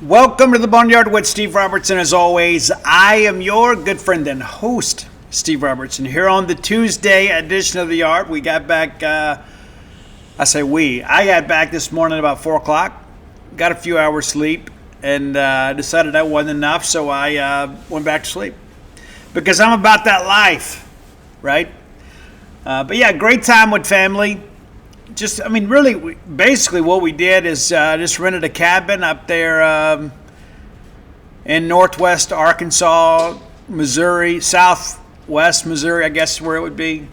Welcome to the Boneyard with Steve Robertson. As always, I am your good friend and host, Steve Robertson. Here on the Tuesday edition of the Yard, we got back, I got back this morning about 4 o'clock, got a few hours sleep, and decided that wasn't enough, so I went back to sleep. Because I'm about that life, right? But yeah, great time with family. Basically what we did is just rented a cabin up there in northwest Arkansas, Missouri, southwest Missouri, I guess is where it would be.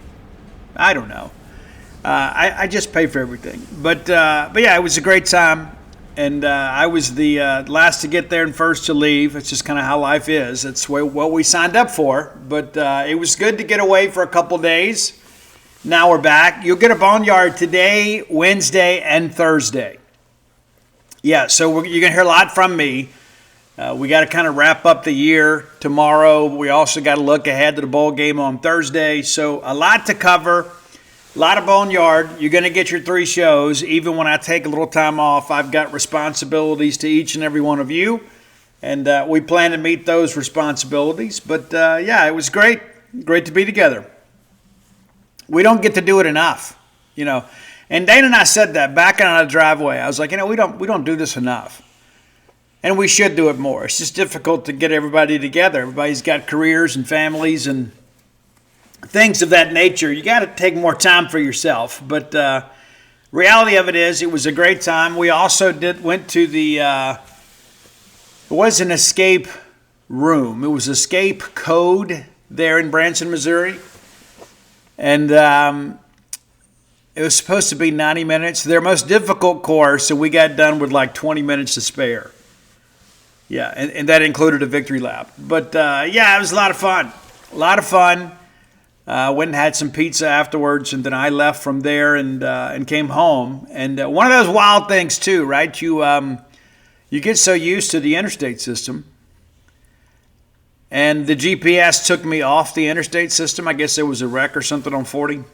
I don't know. I just pay for everything. But yeah, it was a great time. And I was the last to get there and first to leave. It's just kind of how life is. It's what we signed up for. But it was good to get away for a couple days. Now we're back. You'll get a Boneyard today, Wednesday, and Thursday. Yeah, so you're going to hear a lot from me. We got to kind of wrap up the year tomorrow. We also got to look ahead to the bowl game on Thursday. So a lot to cover, a lot of Boneyard. You're going to get your 3 shows. Even when I take a little time off, I've got responsibilities to each and every one of you. And we plan to meet those responsibilities. But, yeah, it was great. Great to be together. We don't get to do it enough, you know. And Dana and I said that backing on the driveway. I was like, we don't do this enough. And we should do it more. It's just difficult to get everybody together. Everybody's got careers and families and things of that nature. You got to take more time for yourself. But reality of it is, it was a great time. We also went to the it was an escape room. It was escape code there in Branson, Missouri. And it was supposed to be 90 minutes. Their most difficult course, so we got done with like 20 minutes to spare. Yeah, and that included a victory lap. But, yeah, it was a lot of fun. A lot of fun. Went and had some pizza afterwards, and then I left from there and came home. And one of those wild things, too, right? You get so used to the interstate system. And the GPS took me off the interstate system. I guess there was a wreck or something on 40.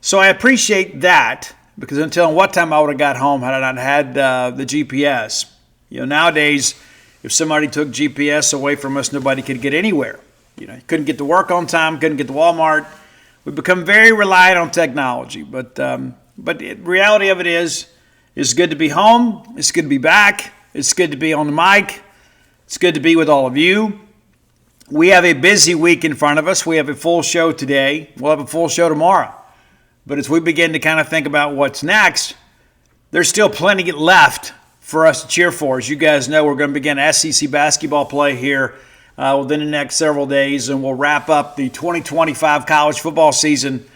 So I appreciate that, because until what time I would have got home had I not had the GPS. You know, nowadays, if somebody took GPS away from us, nobody could get anywhere. You know, you couldn't get to work on time, couldn't get to Walmart. We've become very reliant on technology. But the reality of it is, it's good to be home. It's good to be back. It's good to be on the mic. It's good to be with all of you. We have a busy week in front of us. We have a full show today. We'll have a full show tomorrow. But as we begin to kind of think about what's next, there's still plenty left for us to cheer for. As you guys know, we're going to begin SEC basketball play here within the next several days, and we'll wrap up the 2025 college football season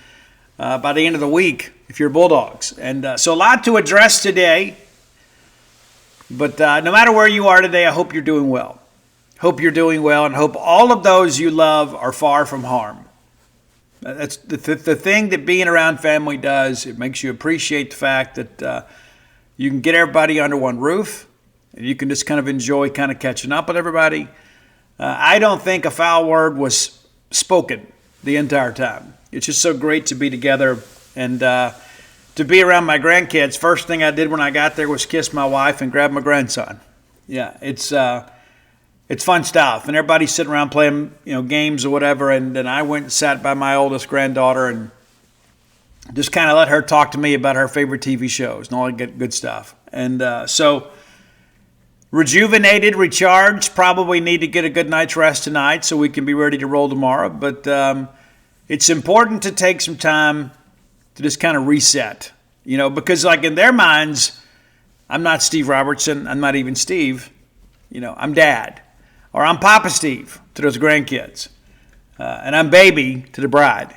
by the end of the week if you're Bulldogs. And so a lot to address today. But no matter where you are today, I hope you're doing well. Hope you're doing well, and hope all of those you love are far from harm. That's the thing that being around family does. It makes you appreciate the fact that you can get everybody under one roof, and you can just kind of enjoy kind of catching up with everybody. I don't think a foul word was spoken the entire time. It's just so great to be together and to be around my grandkids. First thing I did when I got there was kiss my wife and grab my grandson. Yeah, it's fun stuff, and everybody's sitting around playing, games or whatever. And then I went and sat by my oldest granddaughter and just kind of let her talk to me about her favorite TV shows and all that good stuff. And so rejuvenated, recharged. Probably need to get a good night's rest tonight so we can be ready to roll tomorrow. But it's important to take some time to just kind of reset, because like in their minds, I'm not Steve Robertson. I'm not even Steve. I'm Dad. Or I'm Papa Steve to those grandkids. And I'm Baby to the bride.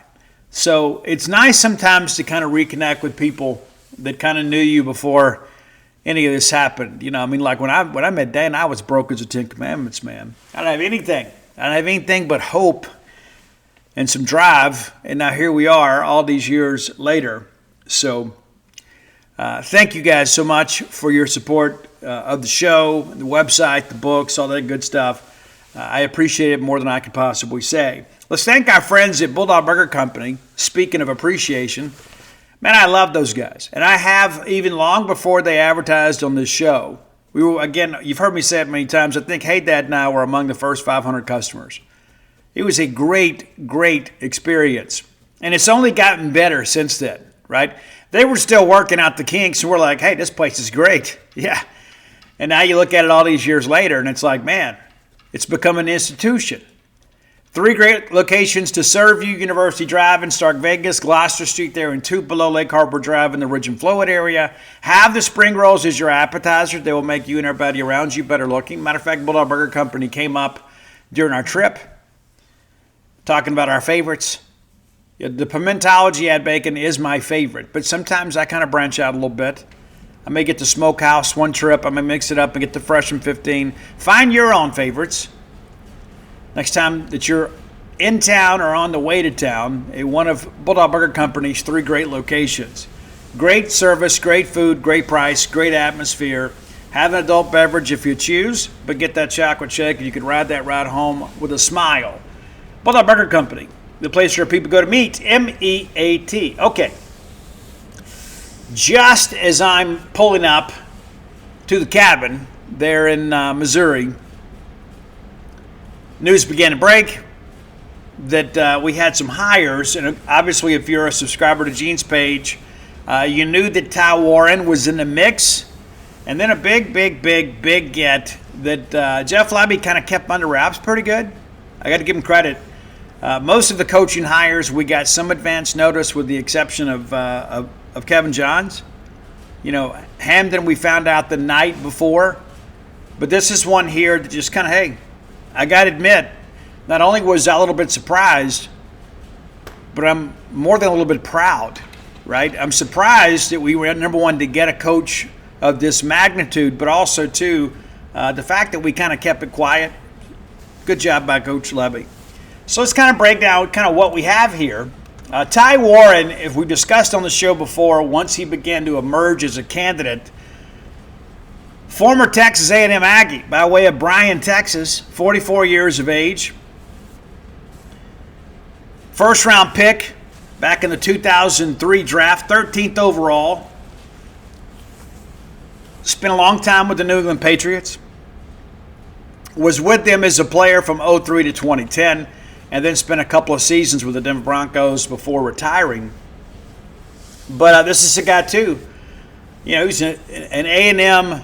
So it's nice sometimes to kind of reconnect with people that kind of knew you before any of this happened. Like when I met Dan, I was broke as the Ten Commandments, man. I didn't have anything. I didn't have anything but hope and some drive. And now here we are all these years later. So thank you guys so much for your support of the show, the website, the books, all that good stuff. I appreciate it more than I could possibly say. Let's thank our friends at Bulldog Burger Company. Speaking of appreciation, man, I love those guys. And I have even long before they advertised on this show. We were, again, you've heard me say it many times. I think Hey Dad and I were among the first 500 customers. It was a great, great experience. And it's only gotten better since then, right? They were still working out the kinks, and we're like, hey, this place is great. Yeah. And now you look at it all these years later, and it's like, man, it's become an institution. 3 great locations to serve you: University Drive in Stark Vegas, Gloucester Street there in Tupelo, Lake Harbor Drive in the Ridge and Flowood area. Have the spring rolls as your appetizer. They will make you and everybody around you better looking. Matter of fact, Bulldog Burger Company came up during our trip talking about our favorites. The pimentology ad bacon is my favorite, but sometimes I kind of branch out a little bit. I may get the smokehouse one trip. I may mix it up and get the fresh and 15. Find your own favorites. Next time that you're in town or on the way to town, one of Bulldog Burger Company's 3 great locations. Great service, great food, great price, great atmosphere. Have an adult beverage if you choose, but get that chocolate shake and you can ride that ride home with a smile. Bulldog Burger Company, the place where people go to meet, M-E-A-T. Okay. Just as I'm pulling up to the cabin there in Missouri, news began to break that we had some hires. And obviously, if you're a subscriber to Gene's page, you knew that Ty Warren was in the mix. And then a big get that Jeff Labby kind of kept under wraps pretty good. I got to give him credit. Most of the coaching hires, we got some advance notice with the exception of Kevin Johns. You know, Hamden we found out the night before. But this is one here that just kind of, hey, I got to admit, not only was I a little bit surprised, but I'm more than a little bit proud, right? I'm surprised that we were number one to get a coach of this magnitude, but also, too, the fact that we kind of kept it quiet. Good job by Coach Levy. So let's kind of break down kind of what we have here. Ty Warren, if we discussed on the show before, once he began to emerge as a candidate, former Texas A&M Aggie by way of Bryan, Texas, 44 years of age. First round pick back in the 2003 draft, 13th overall. Spent a long time with the New England Patriots. Was with them as a player from 2003 to 2010, and then spent a couple of seasons with the Denver Broncos before retiring. But this is a guy, too. You know, he's an A&M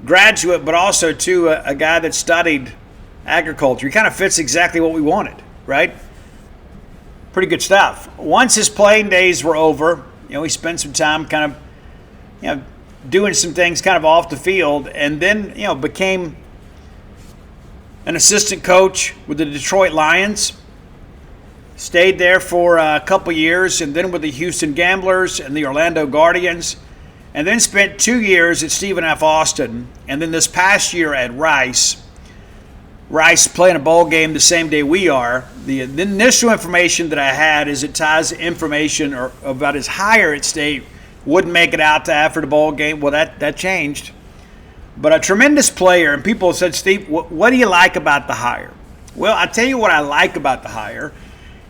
graduate, but also, too, a guy that studied agriculture. He kind of fits exactly what we wanted, right? Pretty good stuff. Once his playing days were over, you know, he spent some time kind of, you know, doing some things kind of off the field, and then, you know, became an assistant coach with the Detroit Lions. Stayed there for a couple years, and then with the Houston Gamblers and the Orlando Guardians, and then spent 2 years at Stephen F. Austin, and then this past year at Rice. Rice playing a bowl game the same day we are. The initial information that I had is that Ty's information about his hire at State wouldn't make it out to after the bowl game. Well, that changed. But a tremendous player, and people said, Steve, what do you like about the hire? Well, I tell you what I like about the hire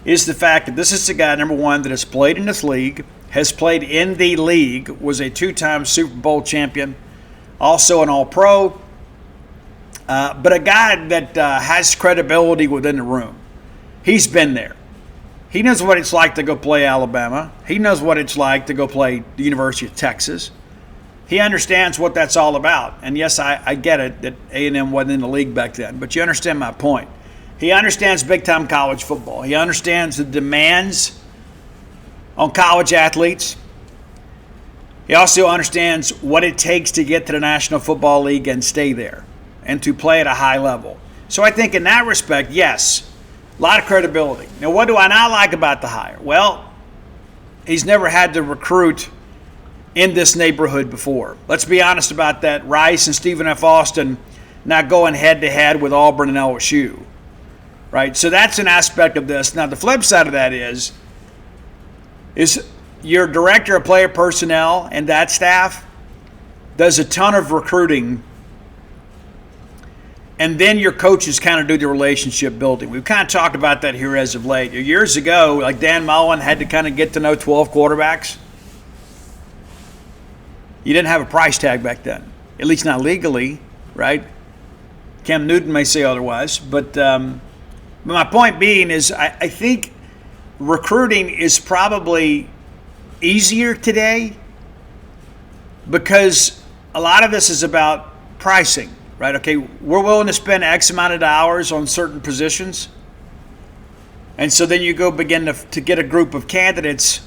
is the fact that this is the guy, number one, that has played in this league, has played in the league, was a 2-time Super Bowl champion, also an All-Pro, but a guy that has credibility within the room. He's been there. He knows what it's like to go play Alabama. He knows what it's like to go play the University of Texas. He understands what that's all about. And yes, I get it that A&M wasn't in the league back then, but you understand my point. He understands big-time college football. He understands the demands on college athletes. He also understands what it takes to get to the National Football League and stay there and to play at a high level. So I think in that respect, yes, a lot of credibility. Now, what do I not like about the hire? Well, he's never had to recruit in this neighborhood before. Let's be honest about that. Rice and Stephen F. Austin not going head-to-head with Auburn and LSU, right? So that's an aspect of this. Now, the flip side of that is your director of player personnel and that staff does a ton of recruiting, and then your coaches kind of do the relationship building. We've kind of talked about that here as of late. Years ago, like Dan Mullen had to kind of get to know 12 quarterbacks. You didn't have a price tag back then. at least not legally, right? Cam Newton may say otherwise, but my point being is I think recruiting is probably easier today because a lot of this is about pricing, right? Okay, we're willing to spend X amount of dollars on certain positions. And so then you go begin to get a group of candidates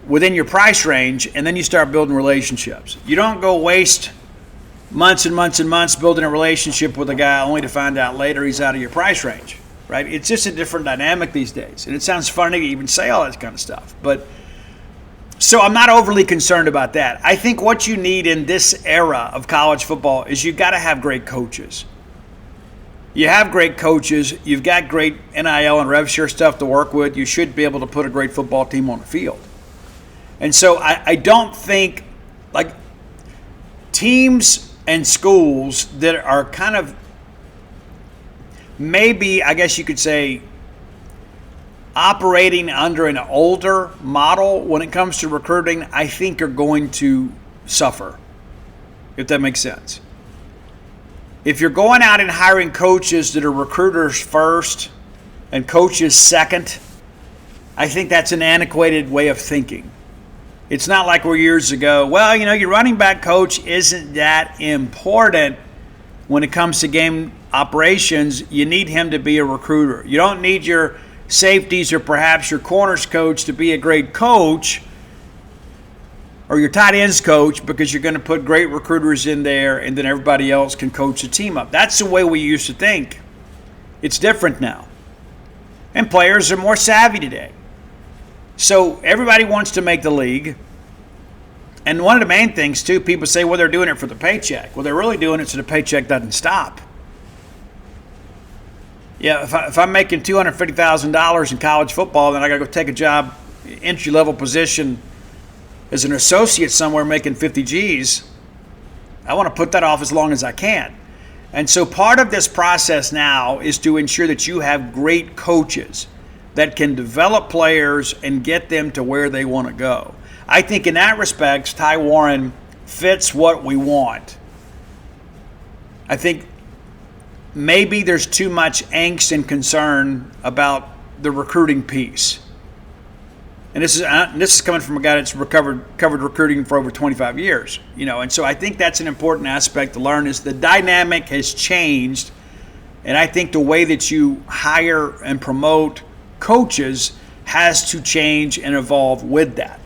within your price range, and then you start building relationships. You don't go waste months and months and months building a relationship with a guy only to find out later he's out of your price range, right? It's just a different dynamic these days. And it sounds funny to even say all that kind of stuff. But so I'm not overly concerned about that. I think what you need in this era of college football is you've got to have great coaches. You have great coaches. You've got great NIL and rev share stuff to work with. You should be able to put a great football team on the field. And so I don't think, like, teams and schools that are kind of maybe, I guess you could say, operating under an older model when it comes to recruiting, I think are going to suffer, if that makes sense. If you're going out and hiring coaches that are recruiters first and coaches second, I think that's an antiquated way of thinking. It's not like we're years ago. Well, your running back coach isn't that important when it comes to game operations. You need him to be a recruiter. You don't need your safeties or perhaps your corners coach to be a great coach or your tight ends coach because you're going to put great recruiters in there and then everybody else can coach the team up. That's the way we used to think. It's different now. And players are more savvy today. So everybody wants to make the league. And one of the main things, too, people say, well, they're doing it for the paycheck. Well, they're really doing it so the paycheck doesn't stop. Yeah, if I'm making $250,000 in college football, then I got to go take a job, entry-level position as an associate somewhere making 50 G's. I want to put that off as long as I can. And so part of this process now is to ensure that you have great coaches that can develop players and get them to where they want to go. I think in that respect, Ty Warren fits what we want. I think maybe there's too much angst and concern about the recruiting piece. And this is coming from a guy that's covered recruiting for over 25 years, and so I think that's an important aspect to learn is the dynamic has changed, and I think the way that you hire and promote coaches has to change and evolve with that.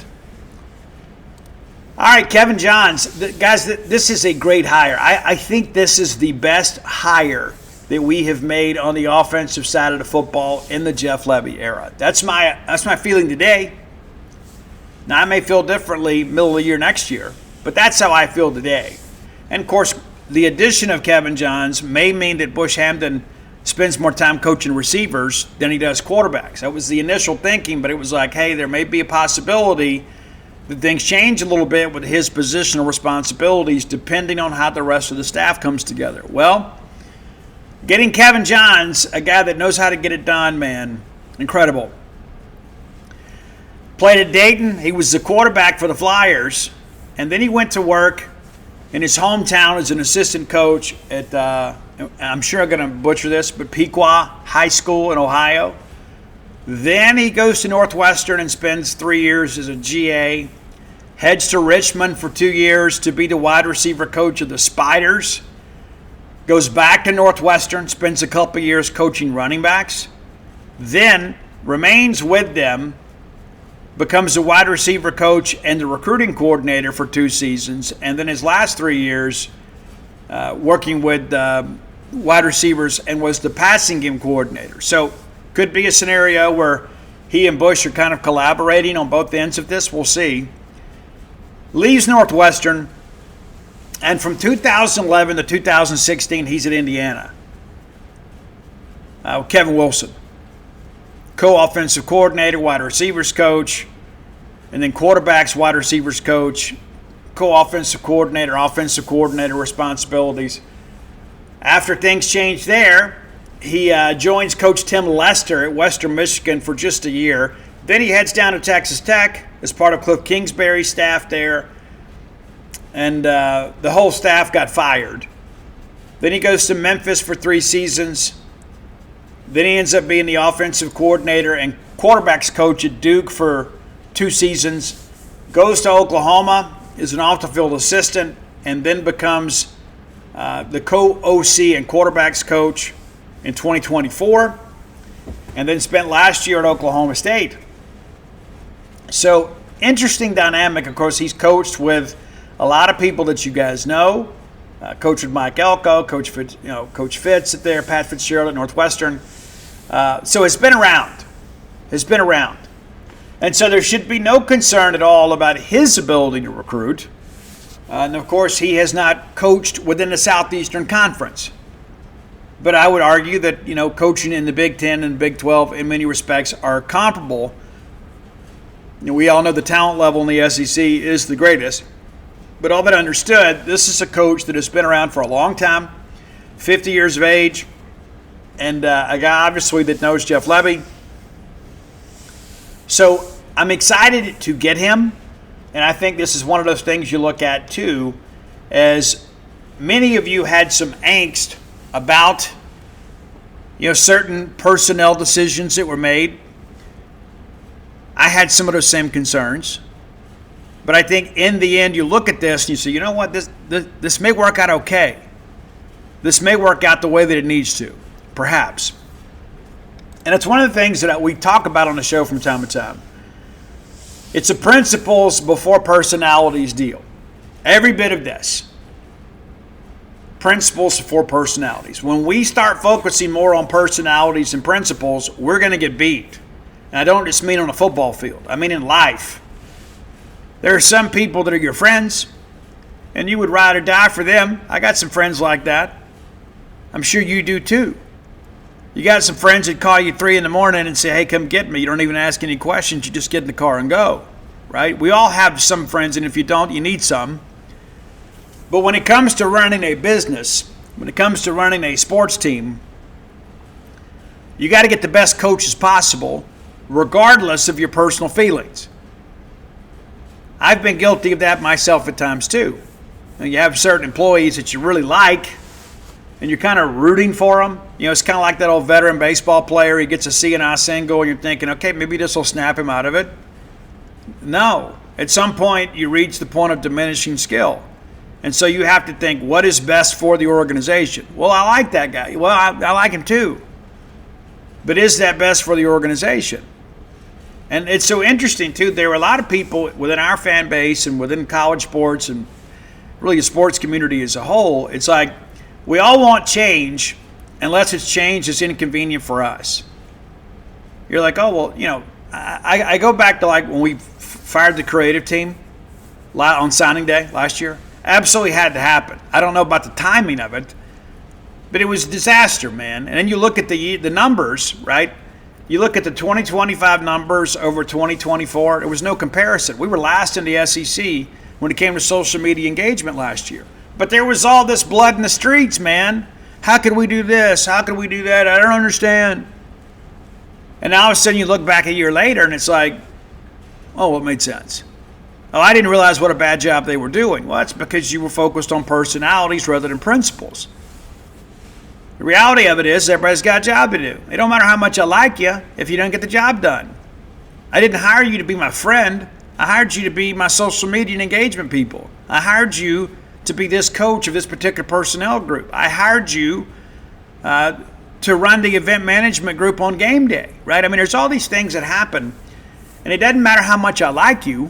All right, Kevin Johns. Guys, this is a great hire. I think this is the best hire that we have made on the offensive side of the football in the Jeff Lebby era. That's my feeling today. Now, I may feel differently middle of the year next year, but that's how I feel today. And, of course, the addition of Kevin Johns may mean that Bush Hamdan spends more time coaching receivers than he does quarterbacks. That was the initial thinking, but it was like, hey, there may be a possibility that things change a little bit with his positional responsibilities depending on how the rest of the staff comes together. Well, getting Kevin Johns, a guy that knows how to get it done, man, incredible. Played at Dayton. He was the quarterback for the Flyers, and then he went to work in his hometown as an assistant coach at, I'm sure I'm going to butcher this, but Pequot High School in Ohio. Then he goes to Northwestern and spends 3 years as a GA. Heads to Richmond for 2 years to be the wide receiver coach of the Spiders. Goes back to Northwestern, spends a couple years coaching running backs. Then remains with them, becomes the wide receiver coach and the recruiting coordinator for 2 seasons. And then his last 3 years working with wide receivers and was the passing game coordinator. So could be a scenario where he and Bush are kind of collaborating on both ends of this. We'll see. Leaves Northwestern, and from 2011 to 2016, he's at Indiana. Kevin Wilson, co-offensive coordinator, wide receivers coach, and then quarterbacks, wide receivers coach, co-offensive coordinator responsibilities. After things changed there, he joins Coach Tim Lester at Western Michigan for just a year. Then he heads down to Texas Tech as part of Cliff Kingsbury's staff there. and the whole staff got fired. Then he goes to Memphis for 3 seasons. Then he ends up being the offensive coordinator and quarterbacks coach at Duke for 2 seasons. Goes to Oklahoma, is an off-the-field assistant, and then becomes the co-OC and quarterbacks coach in 2024, and then spent last year at Oklahoma State. So, interesting dynamic. Of course, he's coached with a lot of people that you guys know. Coach with Mike Elko, Coach Fitz at there, Pat Fitzgerald at Northwestern. So it's been around. It's been around. And so there should be no concern at all about his ability to recruit. And of course, he has not coached within the Southeastern Conference. But I would argue that, coaching in the Big Ten and Big 12 in many respects are comparable. We all know the talent level in the SEC is the greatest. But all that understood, this is a coach that has been around for a long time, 50 years of age, and a guy obviously that knows Jeff Lebby. So I'm excited to get him, and I think this is one of those things you look at too, as many of you had some angst about certain personnel decisions that were made. I had some of those same concerns. But I think in the end, you look at this and you say, you know what, this may work out okay. This may work out the way that it needs to, perhaps. And it's one of the things that we talk about on the show from time to time. It's a principles before personalities deal. Every bit of this. Principles before personalities. When we start focusing more on personalities and principles, we're going to get beat. And I don't just mean on a football field. I mean in life. There are some people that are your friends, and you would ride or die for them. I got some friends like that. I'm sure you do too. You got some friends that call you 3 a.m. and say, hey, come get me. You don't even ask any questions. You just get in the car and go, right? We all have some friends, and if you don't, you need some. But when it comes to running a business, when it comes to running a sports team, you got to get the best coaches possible, regardless of your personal feelings. I've been guilty of that myself at times too. You have certain employees that you really like, and you're kind of rooting for them. It's kind of like that old veteran baseball player. He gets a CNI single, and you're thinking, okay, maybe this will snap him out of it. No. At some point, you reach the point of diminishing skill. And so you have to think, what is best for the organization? Well, I like that guy. Well, I like him too. But is that best for the organization? And it's so interesting, too. There were a lot of people within our fan base and within college sports and really the sports community as a whole. It's like we all want change unless it's change that's inconvenient for us. You're like, oh, well, I go back to like when we fired the creative team on signing day last year. Absolutely had to happen. I don't know about the timing of it, but it was a disaster, man. And then you look at the numbers, right? You look at the 2025 numbers over 2024, there was no comparison. We were last in the SEC when it came to social media engagement last year. But there was all this blood in the streets, man. How could we do this? How could we do that? I don't understand. And now all of a sudden you look back a year later and it's like, oh, well, it made sense. Oh, I didn't realize what a bad job they were doing. Well, that's because you were focused on personalities rather than principles. The reality of it is everybody's got a job to do. It don't matter how much I like you if you don't get the job done. I didn't hire you to be my friend. I hired you to be my social media and engagement people. I hired you to be this coach of this particular personnel group. I hired you to run the event management group on game day, right? I mean, there's all these things that happen, and it doesn't matter how much I like you.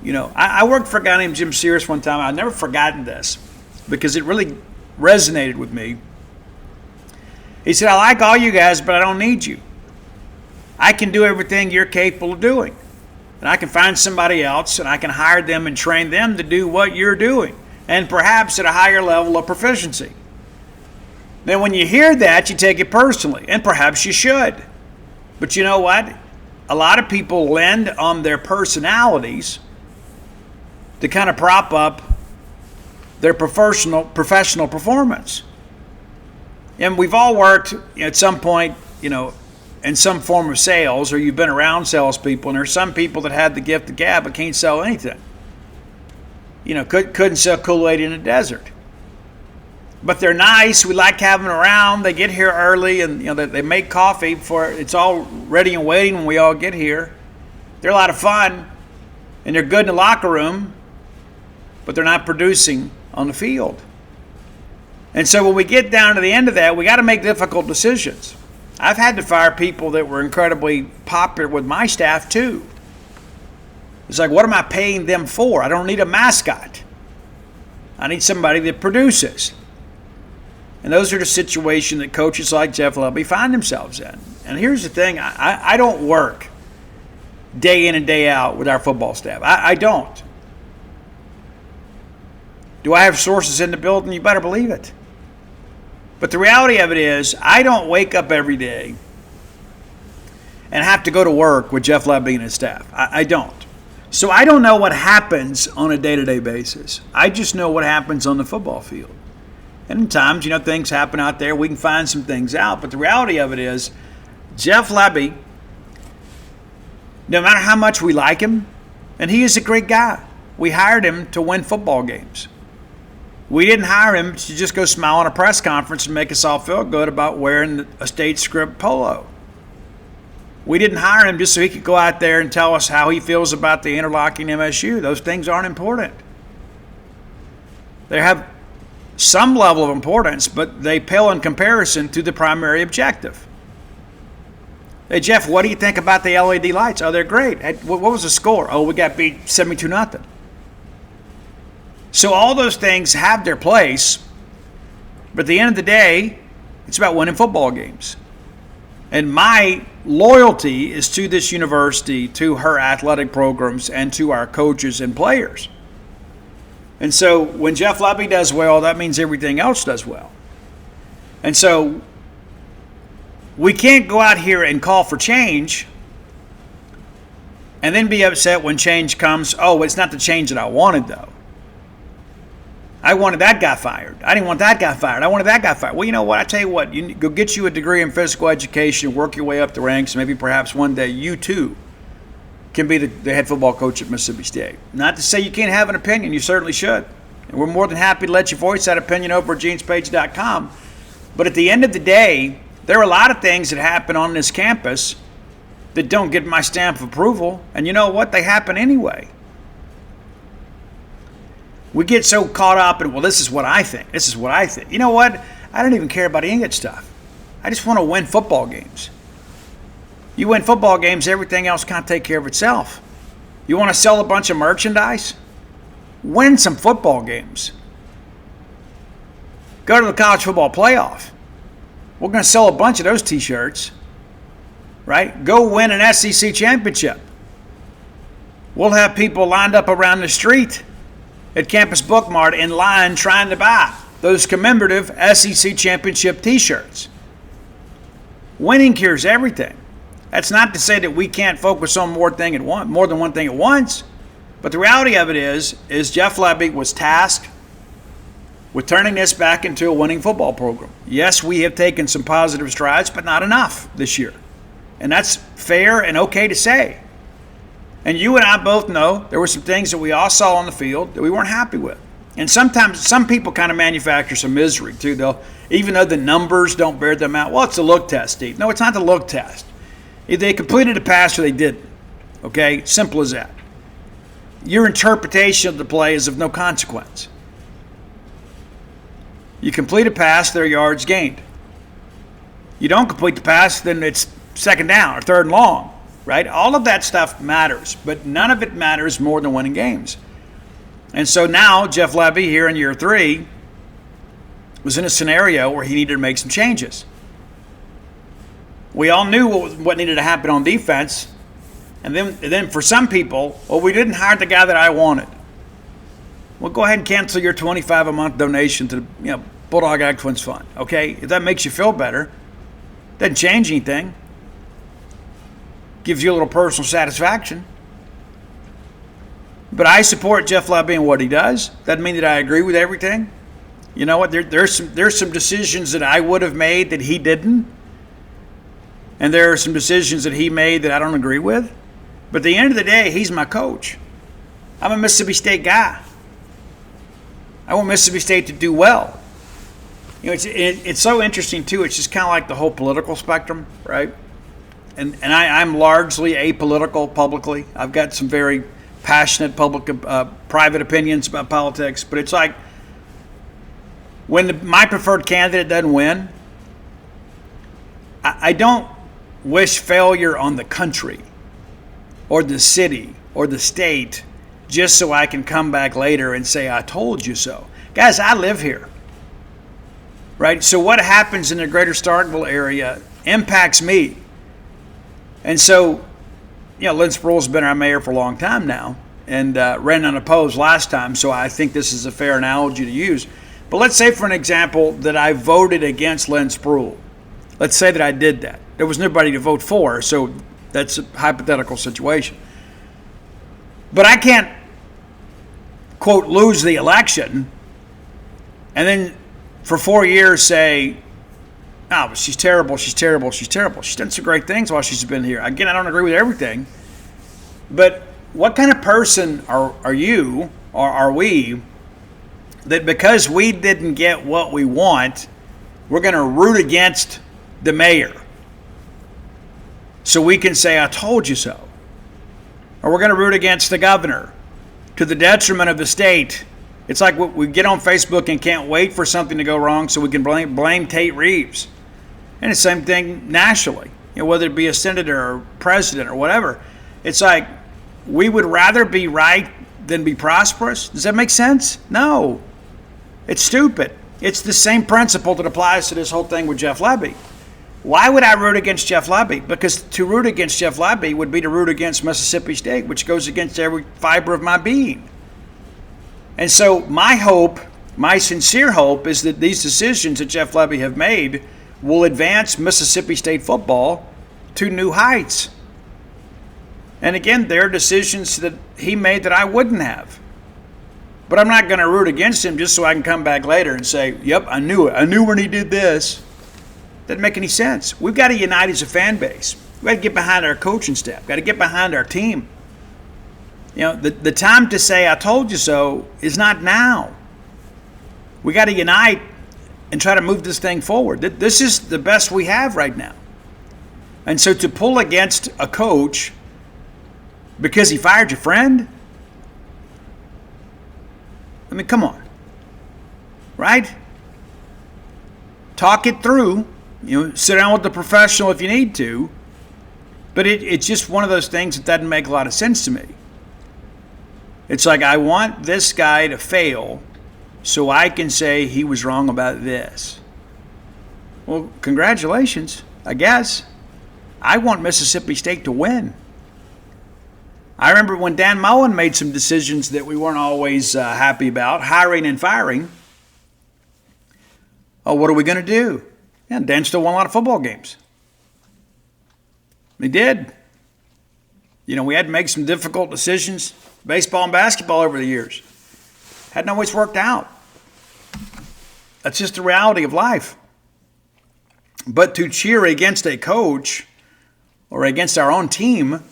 I worked for a guy named Jim Sears one time. I've never forgotten this because it really resonated with me. He said, I like all you guys, but I don't need you. I can do everything you're capable of doing. And I can find somebody else, and I can hire them and train them to do what you're doing, and perhaps at a higher level of proficiency. Then when you hear that, you take it personally, and perhaps you should. But you know what? A lot of people lend on their personalities to kind of prop up their professional performance. And we've all worked at some point, in some form of sales, or you've been around salespeople, and there's some people that have the gift of gab but can't sell anything. couldn't sell Kool-Aid in the desert. But they're nice. We like having them around. They get here early, and they make coffee before it's all ready and waiting when we all get here. They're a lot of fun, and they're good in the locker room, but they're not producing on the field. And so when we get down to the end of that, we got to make difficult decisions. I've had to fire people that were incredibly popular with my staff too. It's like, what am I paying them for? I don't need a mascot. I need somebody that produces. And those are the situations that coaches like Jeff Lebby find themselves in. And here's the thing, I don't work day in and day out with our football staff. I don't. Do I have sources in the building? You better believe it. But the reality of it is, I don't wake up every day and have to go to work with Jeff Lebby and his staff. I don't. So I don't know what happens on a day-to-day basis. I just know what happens on the football field. And at times, things happen out there. We can find some things out. But the reality of it is, Jeff Lebby, no matter how much we like him, and he is a great guy. We hired him to win football games. We didn't hire him to just go smile on a press conference and make us all feel good about wearing a state script polo. We didn't hire him just so he could go out there and tell us how he feels about the interlocking MSU. Those things aren't important. They have some level of importance, but they pale in comparison to the primary objective. Hey, Jeff, what do you think about the LED lights? Oh, they're great. Hey, what was the score? Oh, we got beat 72-0. So all those things have their place, but at the end of the day, it's about winning football games. And my loyalty is to this university, to her athletic programs, and to our coaches and players. And so when Jeff Lebby does well, that means everything else does well. And so we can't go out here and call for change and then be upset when change comes. Oh, it's not the change that I wanted, though. I wanted that guy fired. I didn't want that guy fired. I wanted that guy fired. Well, you know what? I tell you what. You go get you a degree in physical education, work your way up the ranks. Maybe perhaps one day you, too, can be the head football coach at Mississippi State. Not to say you can't have an opinion. You certainly should. And we're more than happy to let you voice that opinion over at genespage.com. But at the end of the day, there are a lot of things that happen on this campus that don't get my stamp of approval. And you know what? They happen anyway. We get so caught up in, well, this is what I think. This is what I think. You know what? I don't even care about any of that stuff. I just want to win football games. You win football games, everything else can't take care of itself. You want to sell a bunch of merchandise? Win some football games. Go to the college football playoff. We're going to sell a bunch of those T-shirts, right? Go win an SEC championship. We'll have people lined up around the street at Campus Bookmart in line trying to buy those commemorative SEC championship T-shirts. Winning cures everything. That's not to say that we can't focus on more than one thing at once, but the reality of it is Jeff Lebby was tasked with turning this back into a winning football program. Yes, we have taken some positive strides, but not enough this year. And that's fair and okay to say. And you and I both know there were some things that we all saw on the field that we weren't happy with. And sometimes some people kind of manufacture some misery too. Even though the numbers don't bear them out. Well, it's a look test, Steve. No, it's not the look test. Either they completed a pass or they didn't. Okay? Simple as that. Your interpretation of the play is of no consequence. You complete a pass, there are yards gained. You don't complete the pass, then it's second down or third and long. Right? All of that stuff matters, but none of it matters more than winning games. And so now Jeff Lebby here in year 3 was in a scenario where he needed to make some changes. We all knew what needed to happen on defense, and then for some people, well, we didn't hire the guy that I wanted. Well, go ahead and cancel your $25 a month donation to the Bulldog Excellence Fund. Okay, if that makes you feel better, doesn't change anything. Gives you a little personal satisfaction. But I support Jeff Lebby and what he does. Doesn't mean that I agree with everything. You know what? There's some decisions that I would have made that he didn't. And there are some decisions that he made that I don't agree with. But at the end of the day, he's my coach. I'm a Mississippi State guy. I want Mississippi State to do well. It's so interesting too. It's just kind of like the whole political spectrum, right? And I'm largely apolitical publicly. I've got some very passionate private opinions about politics, but it's like when my preferred candidate doesn't win, I don't wish failure on the country or the city or the state just so I can come back later and say, I told you so. Guys, I live here, right? So what happens in the greater Starkville area impacts me. And so, Lynn Sproul's been our mayor for a long time now and ran unopposed last time, so I think this is a fair analogy to use. But let's say, for an example, that I voted against Lynn Sproul. Let's say that I did that. There was nobody to vote for, so that's a hypothetical situation. But I can't, quote, lose the election and then for 4 years say, oh, but she's terrible, she's terrible, she's terrible. She's done some great things while she's been here. Again, I don't agree with everything. But what kind of person are you or are we that because we didn't get what we want, we're going to root against the mayor so we can say, I told you so? Or we're going to root against the governor to the detriment of the state. It's like we get on Facebook and can't wait for something to go wrong so we can blame Tate Reeves. And the same thing nationally, whether it be a senator or president or whatever. It's like we would rather be right than be prosperous. Does that make sense? No. It's stupid. It's the same principle that applies to this whole thing with Jeff Lebby. Why would I root against Jeff Lebby? Because to root against Jeff Lebby would be to root against Mississippi State, which goes against every fiber of my being. And so my sincere hope, is that these decisions that Jeff Lebby have made will advance Mississippi State football to new heights. And again, there are decisions that he made that I wouldn't have. But I'm not going to root against him just so I can come back later and say, yep, I knew it. I knew when he did this. Doesn't make any sense. We've got to unite as a fan base. We've got to get behind our coaching staff. We've got to get behind our team. The time to say, I told you so, is not now. We got to unite and try to move this thing forward. This is the best we have right now. And so to pull against a coach because he fired your friend? I mean, come on. Right? Talk it through. Sit down with the professional if you need to. But it's just one of those things that doesn't make a lot of sense to me. It's like, I want this guy to fail so I can say he was wrong about this. Well, congratulations, I guess. I want Mississippi State to win. I remember when Dan Mullen made some decisions that we weren't always happy about, hiring and firing. Oh, what are we going to do? Yeah, Dan still won a lot of football games. He did. We had to make some difficult decisions, baseball and basketball, over the years. Hadn't always worked out. That's just the reality of life. But to cheer against a coach or against our own team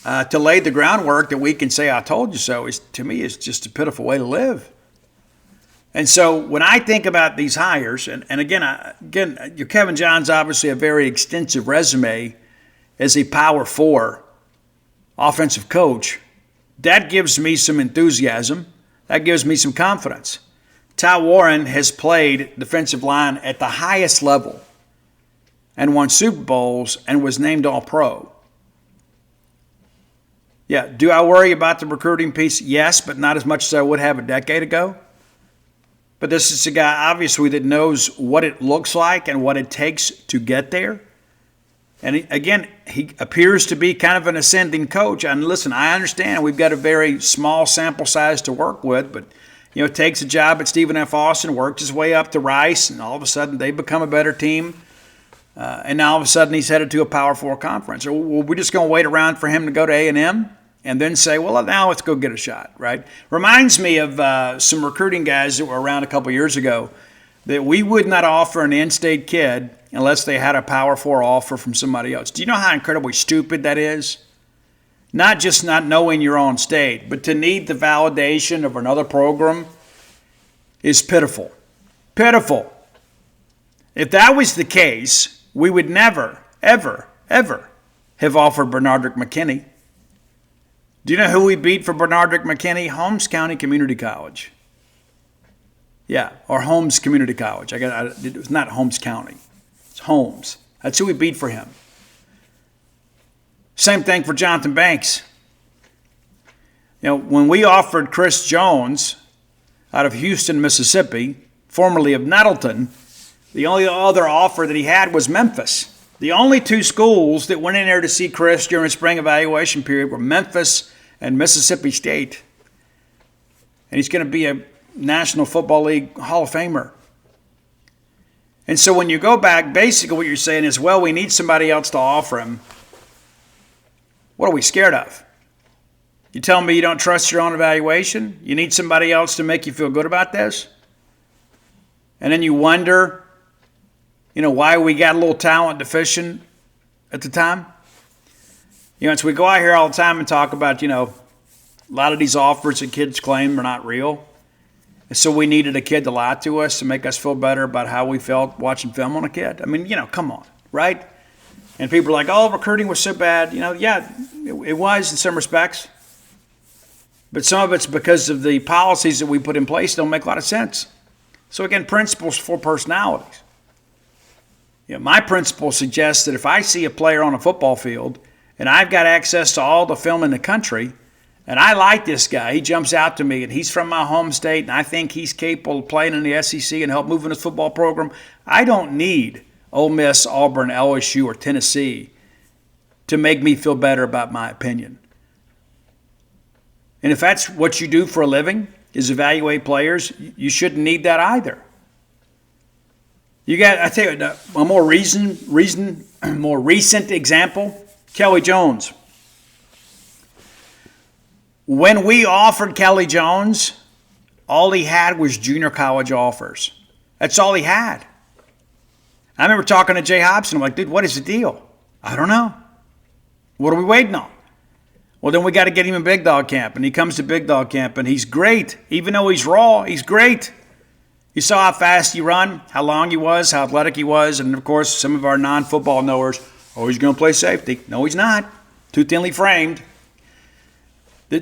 to lay the groundwork that we can say, I told you so, to me is just a pitiful way to live. And so when I think about these hires, and again, Kevin John's obviously a very extensive resume as a Power 4 offensive coach. That gives me some enthusiasm. That gives me some confidence. Ty Warren has played defensive line at the highest level and won Super Bowls and was named All-Pro. Yeah, do I worry about the recruiting piece? Yes, but not as much as I would have a decade ago. But this is a guy, obviously, that knows what it looks like and what it takes to get there. And he appears to be kind of an ascending coach. And listen, I understand we've got a very small sample size to work with, but takes a job at Stephen F. Austin, worked his way up to Rice, and all of a sudden they become a better team. And now all of a sudden he's headed to a Power 4 conference. Or we're just going to wait around for him to go to A&M and then say, well, now let's go get a shot, right? Reminds me of some recruiting guys that were around a couple years ago that we would not offer an in-state kid unless they had a Power 4 offer from somebody else. Do you know how incredibly stupid that is? Not just not knowing your own state, but to need the validation of another program is pitiful. Pitiful. If that was the case, we would never, ever, ever have offered Bernardrick McKinney. Do you know who we beat for Bernardrick McKinney? Holmes County Community College. Yeah, or Holmes Community College. It was not Holmes County. It's Holmes. That's who we beat for him. Same thing for Jonathan Banks. You know, when we offered Chris Jones out of Houston, Mississippi, formerly of Nettleton, the only other offer that he had was Memphis. The only two schools that went in there to see Chris during the spring evaluation period were Memphis and Mississippi State. And he's going to be a National Football League Hall of Famer. And so when you go back, basically what you're saying is, well, we need somebody else to offer him. What are we scared of? You tell me you don't trust your own evaluation? You need somebody else to make you feel good about this? And then you wonder, why we got a little talent deficient at the time? So we go out here all the time and talk about, a lot of these offers that kids claim are not real. And so we needed a kid to lie to us to make us feel better about how we felt watching film on a kid. I mean, come on, right? And people are like, oh, recruiting was so bad. Yeah, it was in some respects. But some of it's because of the policies that we put in place don't make a lot of sense. So again, principles for personalities. My principle suggests that if I see a player on a football field and I've got access to all the film in the country and I like this guy, he jumps out to me and he's from my home state and I think he's capable of playing in the SEC and help moving his football program, I don't need Ole Miss, Auburn, LSU, or Tennessee to make me feel better about my opinion. And if that's what you do for a living, is evaluate players, you shouldn't need that either. I tell you, a more recent example, Kelly Jones. When we offered Kelly Jones, all he had was junior college offers. That's all he had. I remember talking to Jay Hobson. I'm like, dude, what is the deal? I don't know. What are we waiting on? Well, then we got to get him in Big Dog Camp. And he comes to Big Dog Camp, and he's great. Even though he's raw, he's great. You saw how fast he run, how long he was, how athletic he was. And, of course, some of our non-football knowers, he's going to play safety. No, he's not. Too thinly framed.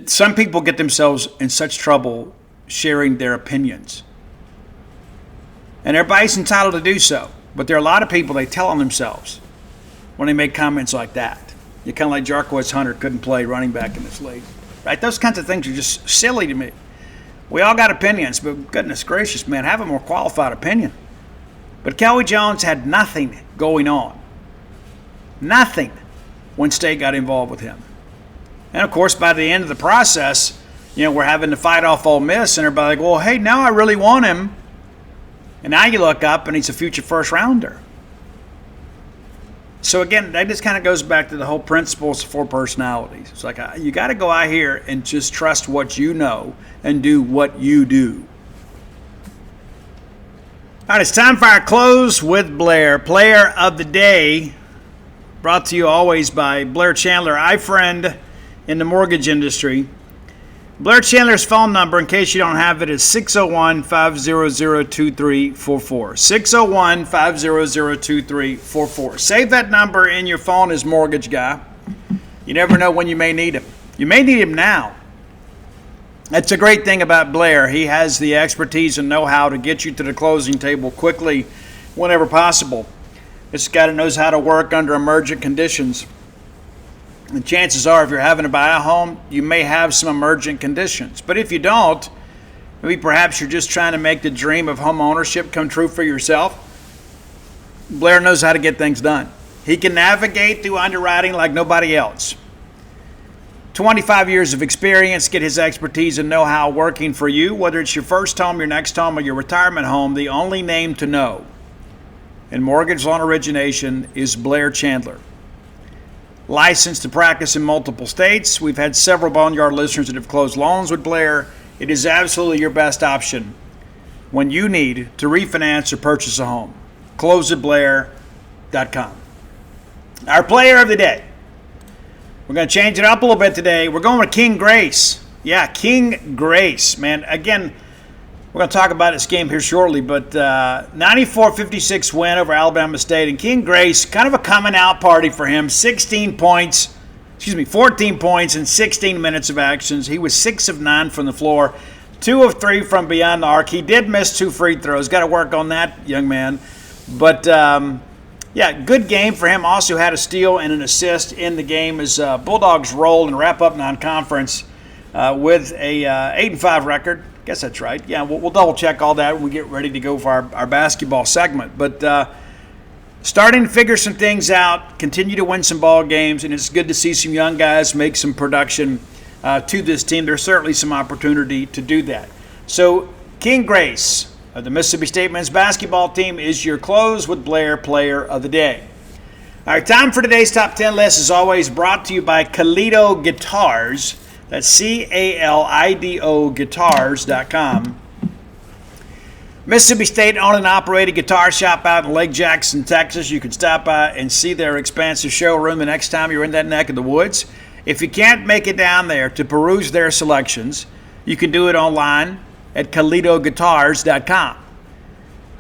Some people get themselves in such trouble sharing their opinions. And everybody's entitled to do so. But there are a lot of people, they tell on themselves when they make comments like that. You're kind of like Jarquez Hunter couldn't play running back in this league. Right? Those kinds of things are just silly to me. We all got opinions, but goodness gracious, man, have a more qualified opinion. But Kelly Jones had nothing going on. Nothing when State got involved with him. And, of course, by the end of the process, we're having to fight off Ole Miss, and everybody's like, well, hey, now I really want him. And now you look up, and he's a future first-rounder. So, again, that just kind of goes back to the whole principles for personalities. It's like you got to go out here and just trust what you know and do what you do. All right, it's time for our close with Blair. Player of the Day, brought to you always by Blair Chandler, iFriend in the mortgage industry. Blair Chandler's phone number, in case you don't have it, is 601-500-2344. 601-500-2344. Save that number in your phone as mortgage guy. You never know when you may need him. You may need him now. That's a great thing about Blair. He has the expertise and know-how to get you to the closing table quickly whenever possible. This guy knows how to work under emergent conditions. And chances are, if you're having to buy a home, you may have some emergent conditions. But if you don't, maybe perhaps you're just trying to make the dream of home ownership come true for yourself. Blair knows how to get things done. He can navigate through underwriting like nobody else. 25 years of experience, get his expertise and know-how working for you. Whether it's your first home, your next home, or your retirement home, the only name to know in mortgage loan origination is Blair Chandler. Licensed to practice in multiple states. We've had several Boneyard listeners that have closed loans with Blair. It is absolutely your best option when you need to refinance or purchase a home. CloseAtBlair.com. Our player of the day. We're going to change it up a little bit today. We're going with King Grace. Yeah, King Grace, man. Again, We're going to talk about this game here shortly, but 94-56 win over Alabama State. And King Grace, kind of a coming out party for him. 14 points in 16 minutes of actions. He was 6 of 9 from the floor, 2 of 3 from beyond the arc. He did miss 2 free throws. Got to work on that, young man. But, good game for him. Also had a steal and an assist in the game as Bulldogs roll and wrap up non-conference with a 8-5 record. Guess that's right. Yeah, we'll double check all that when we get ready to go for our basketball segment. But starting to figure some things out, continue to win some ball games, and it's good to see some young guys make some production to this team. There's certainly some opportunity to do that. So King Grace of the Mississippi State men's basketball team is your Close with Blair Player of the Day. All right, time for today's top 10 list is always brought to you by Calido Guitars. That's CALIDO Guitars.com. Mississippi State owned and operated guitar shop out in Lake Jackson, Texas. You can stop by and see their expansive showroom the next time you're in that neck of the woods. If you can't make it down there to peruse their selections, you can do it online at CalidoGuitars.com.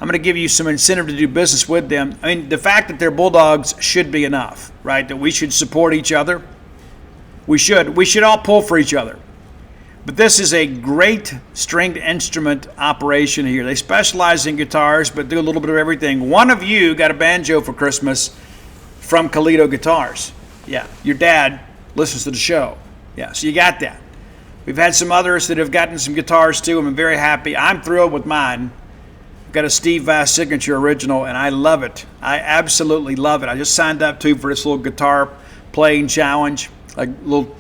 I'm going to give you some incentive to do business with them. I mean, the fact that they're Bulldogs should be enough, right? That we should support each other. We should all pull for each other. But this is a great stringed instrument operation here. They specialize in guitars, but do a little bit of everything. One of you got a banjo for Christmas from Calido Guitars. Yeah, your dad listens to the show. Yeah, so you got that. We've had some others that have gotten some guitars too. I'm very happy. I'm thrilled with mine. I've got a Steve Vass Signature Original, and I love it. I absolutely love it. I just signed up too for this little guitar playing challenge. Like little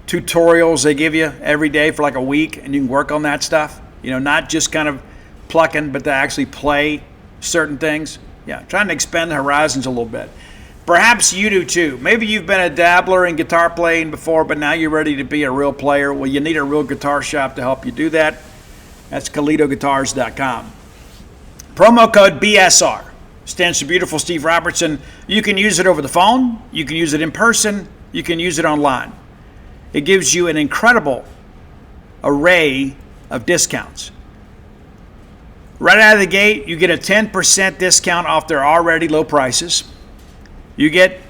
tutorials they give you every day for like a week, and you can work on that stuff. You know, not just kind of plucking, but to actually play certain things. Yeah, trying to expand the horizons a little bit. Perhaps you do too. Maybe you've been a dabbler in guitar playing before, but now you're ready to be a real player. Well, you need a real guitar shop to help you do that. That's CalidoGuitars.com. Promo code BSR stands for Beautiful Steve Robertson. You can use it over the phone. You can use it in person. You can use it online. It gives you an incredible array of discounts. Right out of the gate, you get a 10% discount off their already low prices. You get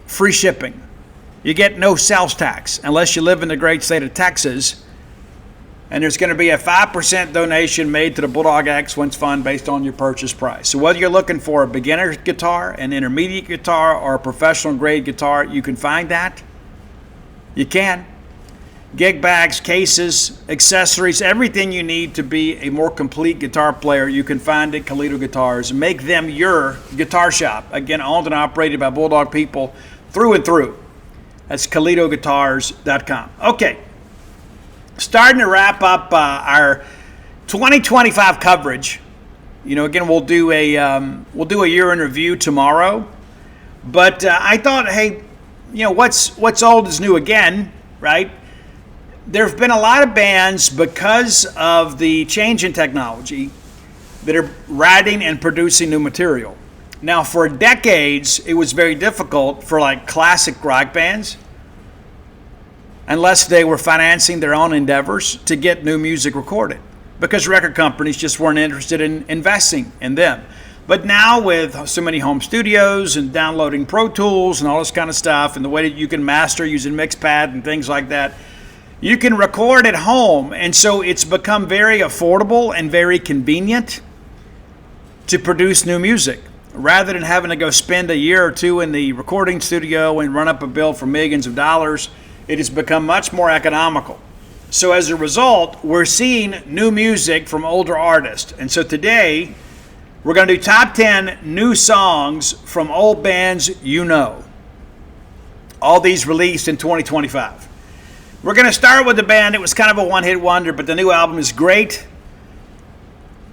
free shipping. You get no sales tax unless you live in the great state of Texas. And there's going to be a 5% donation made to the Bulldog Excellence Fund based on your purchase price. So whether you're looking for a beginner guitar, an intermediate guitar, or a professional grade guitar, you can find that. You can. Gig bags, cases, accessories, everything you need to be a more complete guitar player, you can find at Calido Guitars. Make them your guitar shop. Again, owned and operated by Bulldog people through and through. That's CalidoGuitars.com. Okay. Starting to wrap up our 2025 coverage. You know, again, we'll do a year in review tomorrow. But I thought, hey, you know, what's old is new again, right? There have been a lot of bands, because of the change in technology, that are writing and producing new material. Now, for decades, it was very difficult for like classic rock bands, unless they were financing their own endeavors, to get new music recorded, because record companies just weren't interested in investing in them. But now with so many home studios and downloading Pro Tools and all this kind of stuff, and the way that you can master using Mixpad and things like that, you can record at home. And so it's become very affordable and very convenient to produce new music, rather than having to go spend a year or two in the recording studio and run up a bill for millions of dollars. It has become much more economical. So as a result, we're seeing new music from older artists. And so today, we're going to do top 10 new songs from old bands you know. All these released in 2025. We're going to start with the band. It was kind of a one-hit wonder, but the new album is great.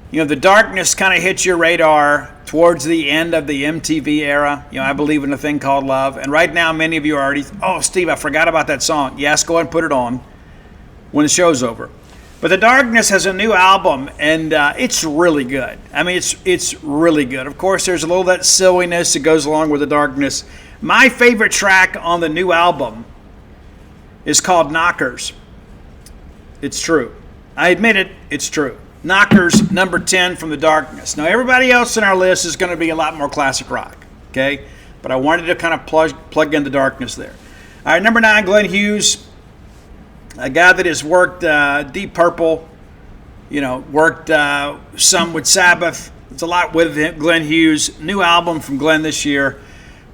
You know, The Darkness kind of hit your radar towards the end of the MTV era. You know, I Believe in a Thing Called Love. And right now, many of you are already, oh, Steve, I forgot about that song. Yes, go ahead and put it on when the show's over. But The Darkness has a new album, and it's really good. I mean, it's really good. Of course, there's a little of that silliness that goes along with The Darkness. My favorite track on the new album is called Knockers. It's true. I admit it, it's true. Knockers, number 10, From the Darkness. Now, everybody else in our list is going to be a lot more classic rock, okay? But I wanted to kind of plug in the darkness there. All right, number 9, Glenn Hughes, a guy that has worked Deep Purple, worked some with Sabbath. It's a lot with him. Glenn Hughes, new album from Glenn this year.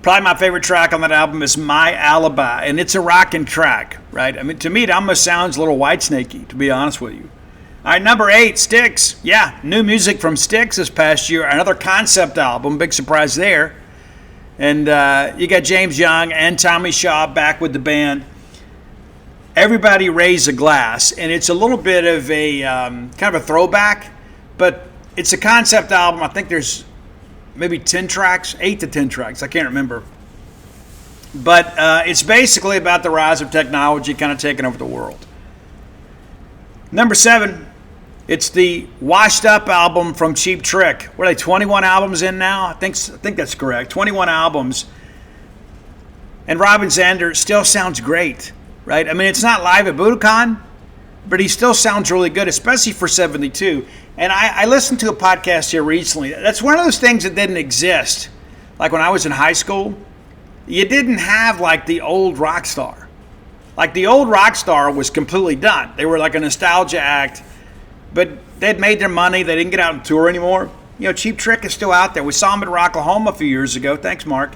Probably my favorite track on that album is My Alibi, and it's a rockin' track, right? I mean, to me, it almost sounds a little Whitesnakey, to be honest with you. All right, number 8, Styx. Yeah, new music from Styx this past year. Another concept album, big surprise there. And you got James Young and Tommy Shaw back with the band. Everybody Raise a Glass, and it's a little bit of a kind of a throwback, but it's a concept album. I think there's maybe 10 tracks, 8 to 10 tracks. I can't remember. But it's basically about the rise of technology kind of taking over the world. Number 7, it's the Washed Up album from Cheap Trick. What are they, 21 albums in now? I think that's correct. 21 albums. And Robin Zander still sounds great, right? I mean, it's not live at Budokan, but he still sounds really good, especially for 72. And I listened to a podcast here recently. That's one of those things that didn't exist. Like when I was in high school, you didn't have like the old rock star. Like the old rock star was completely done. They were like a nostalgia act, but they'd made their money. They didn't get out and tour anymore. Cheap Trick is still out there. We saw them at Rocklahoma a few years ago. Thanks, Mark.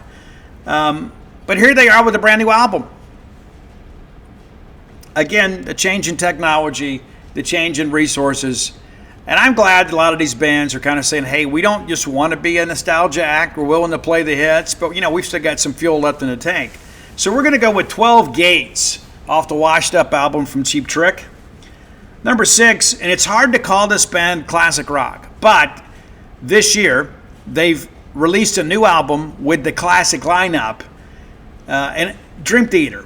But here they are with a brand new album. Again, the change in technology, the change in resources. And I'm glad a lot of these bands are kind of saying, hey, we don't just want to be a nostalgia act. We're willing to play the hits, but, we've still got some fuel left in the tank. So we're going to go with 12 Gates off the Washed Up album from Cheap Trick. Number 6, and it's hard to call this band classic rock, but this year they've released a new album with the classic lineup, and Dream Theater.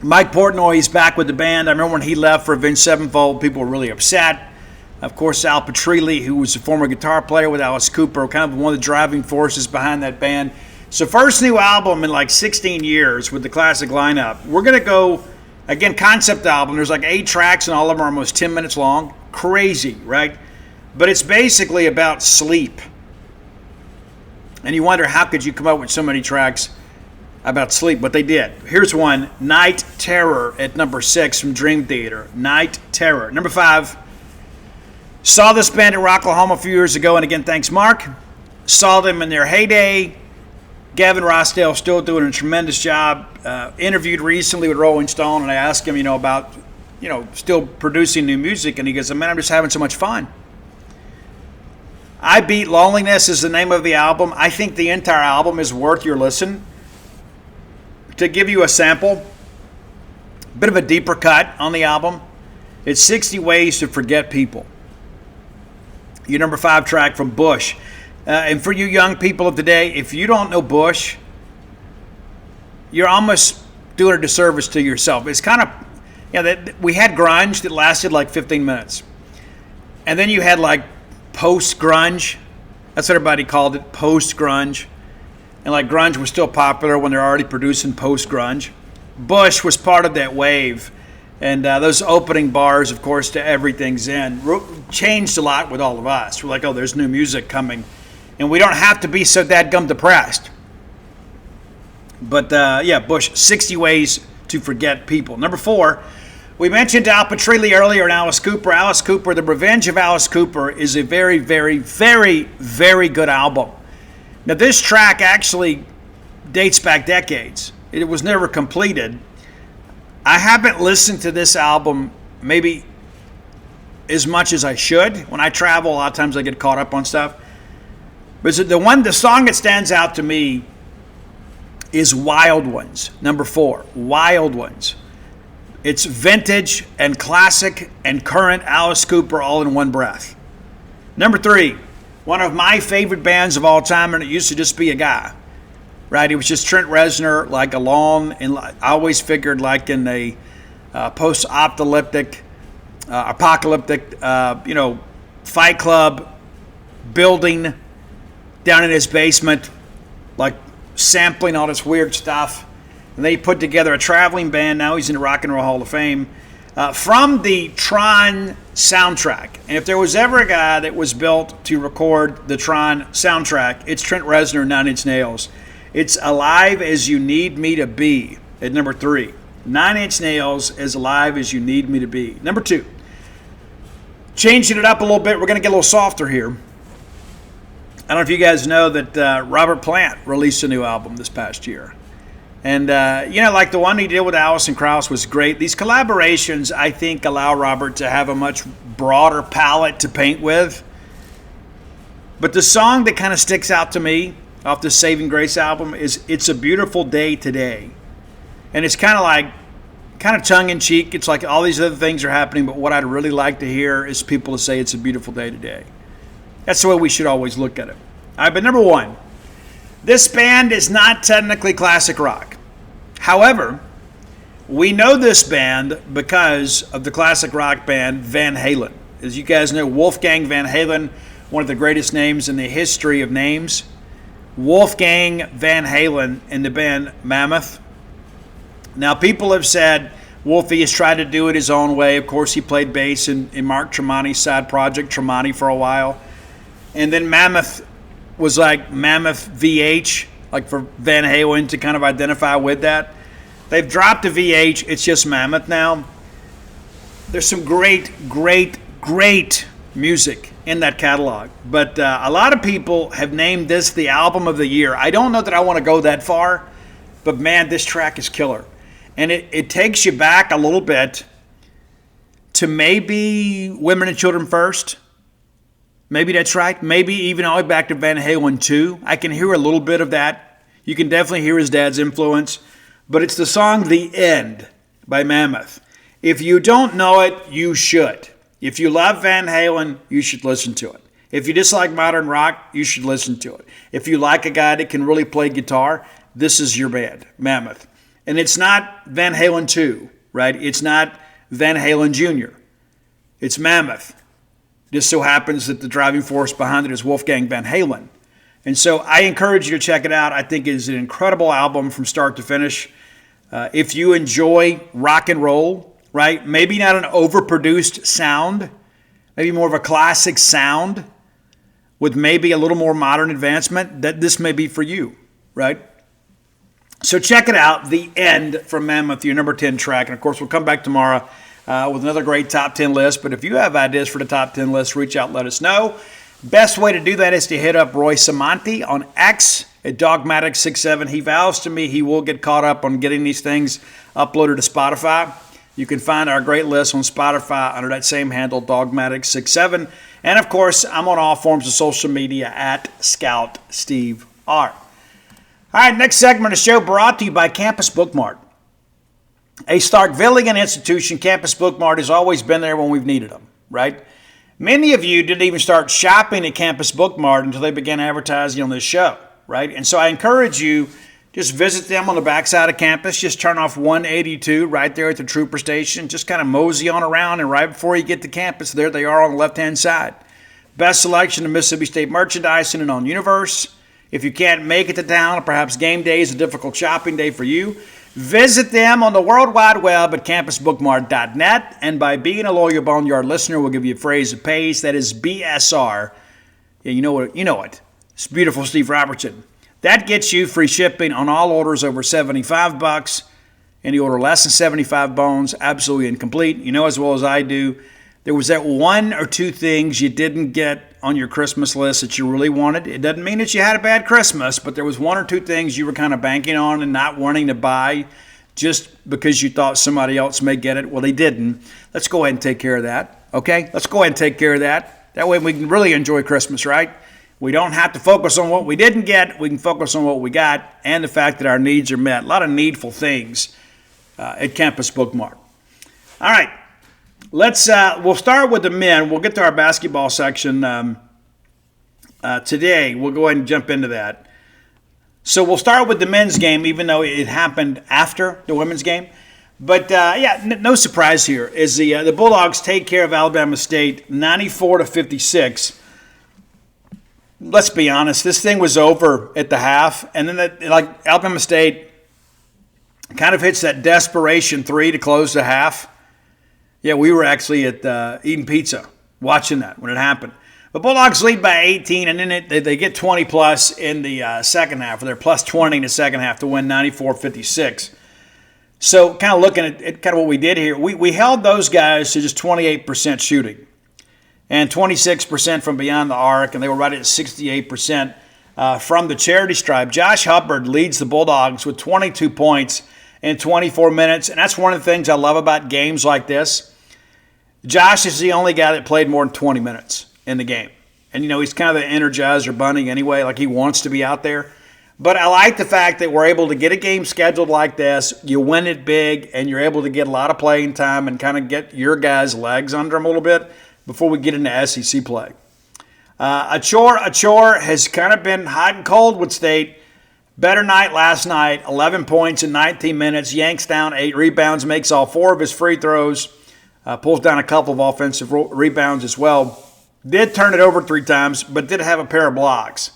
Mike Portnoy is back with the band. I remember when he left for Avenged Sevenfold, people were really upset. Of course, Al Petrilli, who was a former guitar player with Alice Cooper, kind of one of the driving forces behind that band. So first new album in like 16 years with the classic lineup. We're going to go, again, concept album. There's like 8 tracks and all of them are almost 10 minutes long. Crazy, right? But it's basically about sleep. And you wonder, how could you come up with so many tracks about sleep? But they did. Here's one, Night Terror at number 6 from Dream Theater. Night Terror. Number 5, saw this band at Rocklahoma a few years ago, and again, thanks, Mark. Saw them in their heyday. Gavin Rossdale still doing a tremendous job. Interviewed recently with Rolling Stone, and I asked him, about, still producing new music, and he goes, man, I'm just having so much fun. I Beat Loneliness is the name of the album. I think the entire album is worth your listen. To give you a sample, a bit of a deeper cut on the album, it's 60 Ways to Forget People. Your number 5 track from Bush. And for you young people of today, if you don't know Bush, you're almost doing a disservice to yourself. It's kind of, we had grunge that lasted like 15 minutes. And then you had like post-grunge. That's what everybody called it, post-grunge. And like grunge was still popular when they're already producing post-grunge. Bush was part of that wave. And those opening bars, of course, to Everything's In, changed a lot with all of us. We're like, oh, there's new music coming. And we don't have to be so dadgum depressed. But, Bush, 60 Ways to Forget People. Number 4, we mentioned Al Petrilli earlier and Alice Cooper. Alice Cooper, The Revenge of Alice Cooper is a very, very, very, very good album. Now, this track actually dates back decades. It was never completed. I haven't listened to this album maybe as much as I should. When I travel, a lot of times I get caught up on stuff. But the song that stands out to me is Wild Ones, number 4, Wild Ones. It's vintage and classic and current Alice Cooper all in one breath. Number 3, one of my favorite bands of all time, and it used to just be a guy. Right, it was just Trent Reznor, like alone, and I always figured like in a post-apocalyptic, Fight Club building down in his basement, like sampling all this weird stuff. And they put together a traveling band. Now he's in the Rock and Roll Hall of Fame. from the Tron soundtrack. And if there was ever a guy that was built to record the Tron soundtrack, it's Trent Reznor, 9 Inch Nails. It's Alive as You Need Me to Be at number 3. 9 Inch Nails, As Alive as You Need Me to Be. Number 2. Changing it up a little bit, we're going to get a little softer here. I don't know if you guys know that Robert Plant released a new album this past year. And, like the one he did with Alison Krauss was great. These collaborations, I think, allow Robert to have a much broader palette to paint with. But the song that kind of sticks out to me off the Saving Grace album is It's a Beautiful Day Today. And it's kind of tongue-in-cheek. It's like all these other things are happening, but what I'd really like to hear is people to say it's a beautiful day today. That's the way we should always look at it. All right, but number 1. This band is not technically classic rock. However, we know this band because of the classic rock band Van Halen. As you guys know, Wolfgang Van Halen, one of the greatest names in the history of names. Wolfgang Van Halen in the band Mammoth. Now, people have said Wolfie has tried to do it his own way. Of course, he played bass in Mark Tremonti's side project, Tremonti, for a while. And then Mammoth was like Mammoth VH, like for Van Halen to kind of identify with that. They've dropped the VH. It's just Mammoth now. There's some great music in that catalog. But a lot of people have named this the album of the year. I don't know that I want to go that far, but man, this track is killer. And it takes you back a little bit to maybe Women and Children First. Maybe that's right. Maybe even all the way back to Van Halen 2. I can hear a little bit of that. You can definitely hear his dad's influence. But it's the song The End by Mammoth. If you don't know it, you should. If you love Van Halen, you should listen to it. If you dislike modern rock, you should listen to it. If you like a guy that can really play guitar, this is your band, Mammoth. And it's not Van Halen 2, right? It's not Van Halen Jr. It's Mammoth. Just so happens that the driving force behind it is Wolfgang Van Halen. And so I encourage you to check it out. I think it is an incredible album from start to finish. If you enjoy rock and roll, right? Maybe not an overproduced sound, maybe more of a classic sound with maybe a little more modern advancement, that this may be for you, right? So check it out, The End from Mammoth, your number 10 track. And of course, we'll come back tomorrow with another great top 10 list. But if you have ideas for the top 10 list, reach out and let us know. Best way to do that is to hit up Roy Samonti on X at Dogmatic67. He vows to me he will get caught up on getting these things uploaded to Spotify. You can find our great list on Spotify under that same handle, Dogmatic67. And of course, I'm on all forms of social media at Scout Steve R. All right, next segment of the show brought to you by Campus Bookmart. A Starkvillian institution, Campus Bookmart has always been there when we've needed them, right? Many of you didn't even start shopping at Campus Bookmart until they began advertising on this show, right? And so I encourage you, just visit them on the backside of campus. Just turn off 182 right there at the Trooper Station. Just kind of mosey on around, and right before you get to campus, there they are on the left-hand side. Best selection of Mississippi State merchandise in and on Universe. If you can't make it to town, or perhaps game day is a difficult shopping day for you, visit them on the World Wide Web at campusbookmart.net. And by being a loyal Boneyard listener, we'll give you a phrase that pays. That is BSR. Yeah, you know what? You know it. It's beautiful, Steve Robertson. That gets you free shipping on all orders over $75. Any order less than 75 bones, absolutely incomplete. You know as well as I do, there was that one or two things you didn't get on your Christmas list that you really wanted. It doesn't mean that you had a bad Christmas, but there was one or two things you were kind of banking on and not wanting to buy just because you thought somebody else may get it. Well, they didn't. Let's go ahead and take care of that, okay? Let's go ahead and take care of that. That way we can really enjoy Christmas, right? We don't have to focus on what we didn't get. We can focus on what we got and the fact that our needs are met. A lot of needful things at Campus Bookmart. All right. We'll start with the men. We'll get to our basketball section today. We'll go ahead and jump into that. So we'll start with the men's game, even though it happened after the women's game. But no surprise here. Is the Bulldogs take care of Alabama State 94-56. Let's be honest. This thing was over at the half, and then Alabama State kind of hits that desperation three to close the half. Yeah, we were actually at eating pizza, watching that when it happened. But Bulldogs lead by 18, and then they get 20 plus in the second half, or they're plus 20 in the second half to win 94-56. So kind of looking at kind of what we did here, we held those guys to just 28% shooting and 26% from beyond the arc, and they were right at 68% from the charity stripe. Josh Hubbard leads the Bulldogs with 22 points in 24 minutes, and that's one of the things I love about games like this. Josh is the only guy that played more than 20 minutes in the game. And, he's kind of the Energizer Bunny anyway, like he wants to be out there. But I like the fact that we're able to get a game scheduled like this, you win it big, and you're able to get a lot of playing time and kind of get your guys' legs under them a little bit before we get into SEC play. Achor has kind of been hot and cold with State. Better night last night, 11 points in 19 minutes, yanks down 8 rebounds, makes all 4 of his free throws, pulls down a couple of offensive rebounds as well. Did turn it over 3 times, but did have a pair of blocks.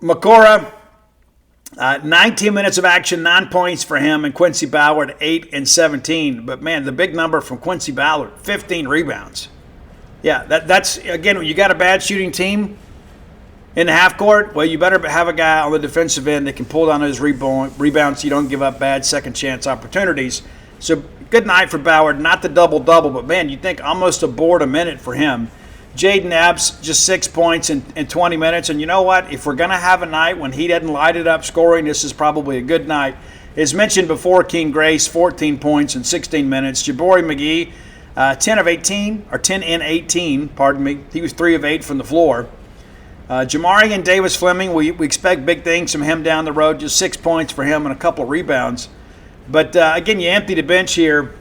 Makora, 19 minutes of action, 9 points for him, and Quincy Ballard, 8 and 17. But, man, the big number from Quincy Ballard, 15 rebounds. Yeah, that's, again, when you got a bad shooting team in the half court, well, you better have a guy on the defensive end that can pull down those rebounds so you don't give up bad second chance opportunities. So, good night for Ballard. Not the double-double, but, man, you think almost a board a minute for him. Jaden Epps, just 6 points in 20 minutes. And you know what? If we're going to have a night when he doesn't light it up scoring, this is probably a good night. As mentioned before, King Grace, 14 points in 16 minutes. Jabari McGee, 10 in 18, pardon me. He was 3 of 8 from the floor. Jamari and Davis Fleming, we expect big things from him down the road. Just 6 points for him and a couple of rebounds. But, again, you empty the bench here.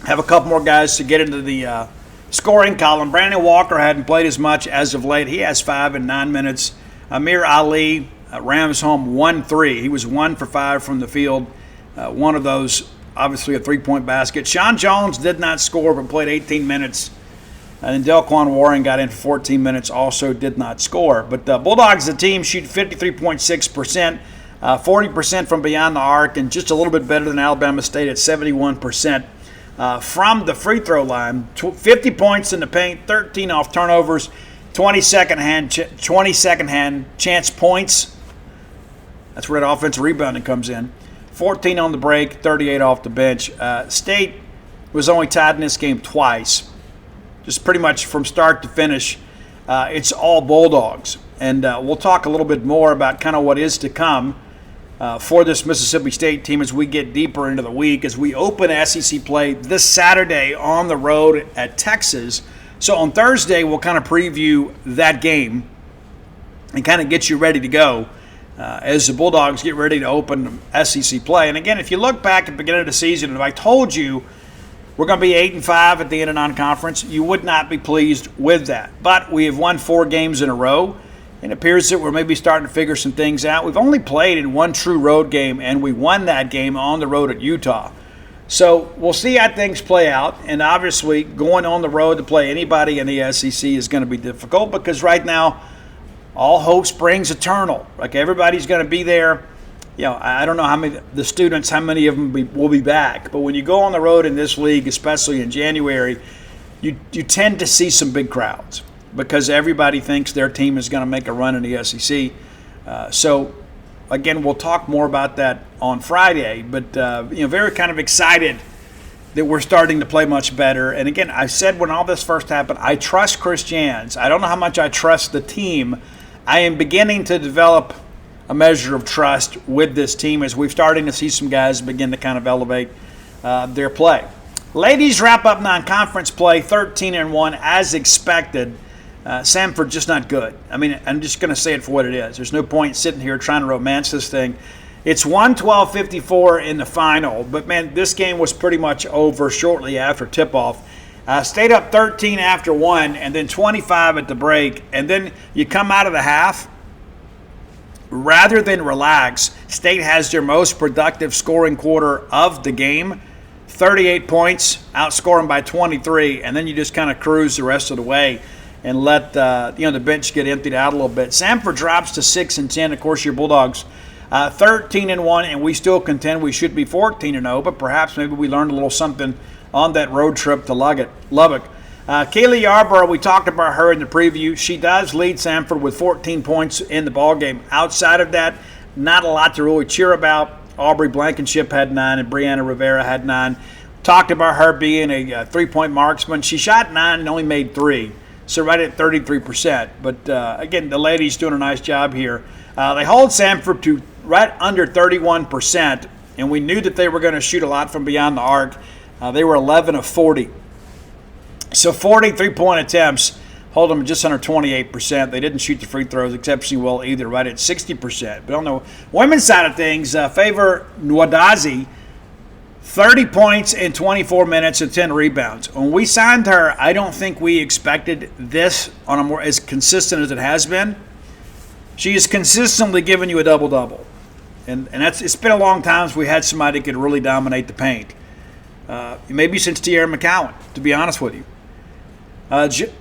Have a couple more guys to get into the scoring column. Brandon Walker hadn't played as much as of late. He has 5 in 9 minutes. Amir Ali, Rams home 1-3. He was 1 for 5 from the field. One of those, obviously, a 3-point basket. Sean Jones did not score but played 18 minutes. And then Delquan Warren got in for 14 minutes, also did not score. But the Bulldogs, the team, shoot 53.6%, 40% from beyond the arc, and just a little bit better than Alabama State at 71%. From the free throw line, 50 points in the paint, 13 off turnovers, 20 second hand chance points. That's where that offensive rebounding comes in. 14 on the break, 38 off the bench. State was only tied in this game twice. Just pretty much from start to finish, it's all Bulldogs. And we'll talk a little bit more about kind of what is to come for this Mississippi State team as we get deeper into the week, as we open SEC play this Saturday on the road at Texas. So on Thursday, we'll kind of preview that game and kind of get you ready to go as the Bulldogs get ready to open SEC play. And again, if you look back at the beginning of the season, if I told you we're going to be 8-5 at the end of non-conference, you would not be pleased with that. But we have won 4 games in a row. It appears that we're maybe starting to figure some things out. We've only played in 1 true road game, and we won that game on the road at Utah. So we'll see how things play out. And obviously, going on the road to play anybody in the SEC is going to be difficult because right now, all hope springs eternal. Like everybody's going to be there. I don't know how many of them will be back. But when you go on the road in this league, especially in January, you tend to see some big crowds, because everybody thinks their team is going to make a run in the SEC. So, again, we'll talk more about that on Friday. But, very kind of excited that we're starting to play much better. And, again, I said when all this first happened, I trust Chris Jans. I don't know how much I trust the team. I am beginning to develop a measure of trust with this team as we're starting to see some guys begin to kind of elevate their play. Ladies wrap up non-conference play 13-1 as expected. Samford just not good. I mean, I'm just going to say it for what it is. There's no point sitting here trying to romance this thing. It's 112-54 in the final, but, man, this game was pretty much over shortly after tip-off. Stayed up 13 after 1 and then 25 at the break, and then you come out of the half. Rather than relax, State has their most productive scoring quarter of the game, 38 points, outscoring by 23, and then you just kind of cruise the rest of the way and let the bench get emptied out a little bit. Samford drops to 6-10. Of course, your Bulldogs 13-1, and we still contend we should be 14-0, but perhaps maybe we learned a little something on that road trip to Lubbock. Kaylee Yarborough, we talked about her in the preview. She does lead Samford with 14 points in the ballgame. Outside of that, not a lot to really cheer about. Aubrey Blankenship had 9, and Brianna Rivera had 9. Talked about her being a three-point marksman. She shot 9 and only made 3, so right at 33%. But, again, the ladies doing a nice job here. They hold Samford to right under 31%, and we knew that they were going to shoot a lot from beyond the arc. They were 11 of 40. So 40 three-point attempts hold them just under 28%. They didn't shoot the free throws exceptionally well either, right at 60%. But on the women's side of things, Favor Nwadazi, 30 points in 24 minutes and 10 rebounds. When we signed her, I don't think we expected this on a more as consistent as it has been. She is consistently giving you a double-double. And it's been a long time since we had somebody who could really dominate the paint. Maybe since Tierra McCowan, to be honest with you. Jayla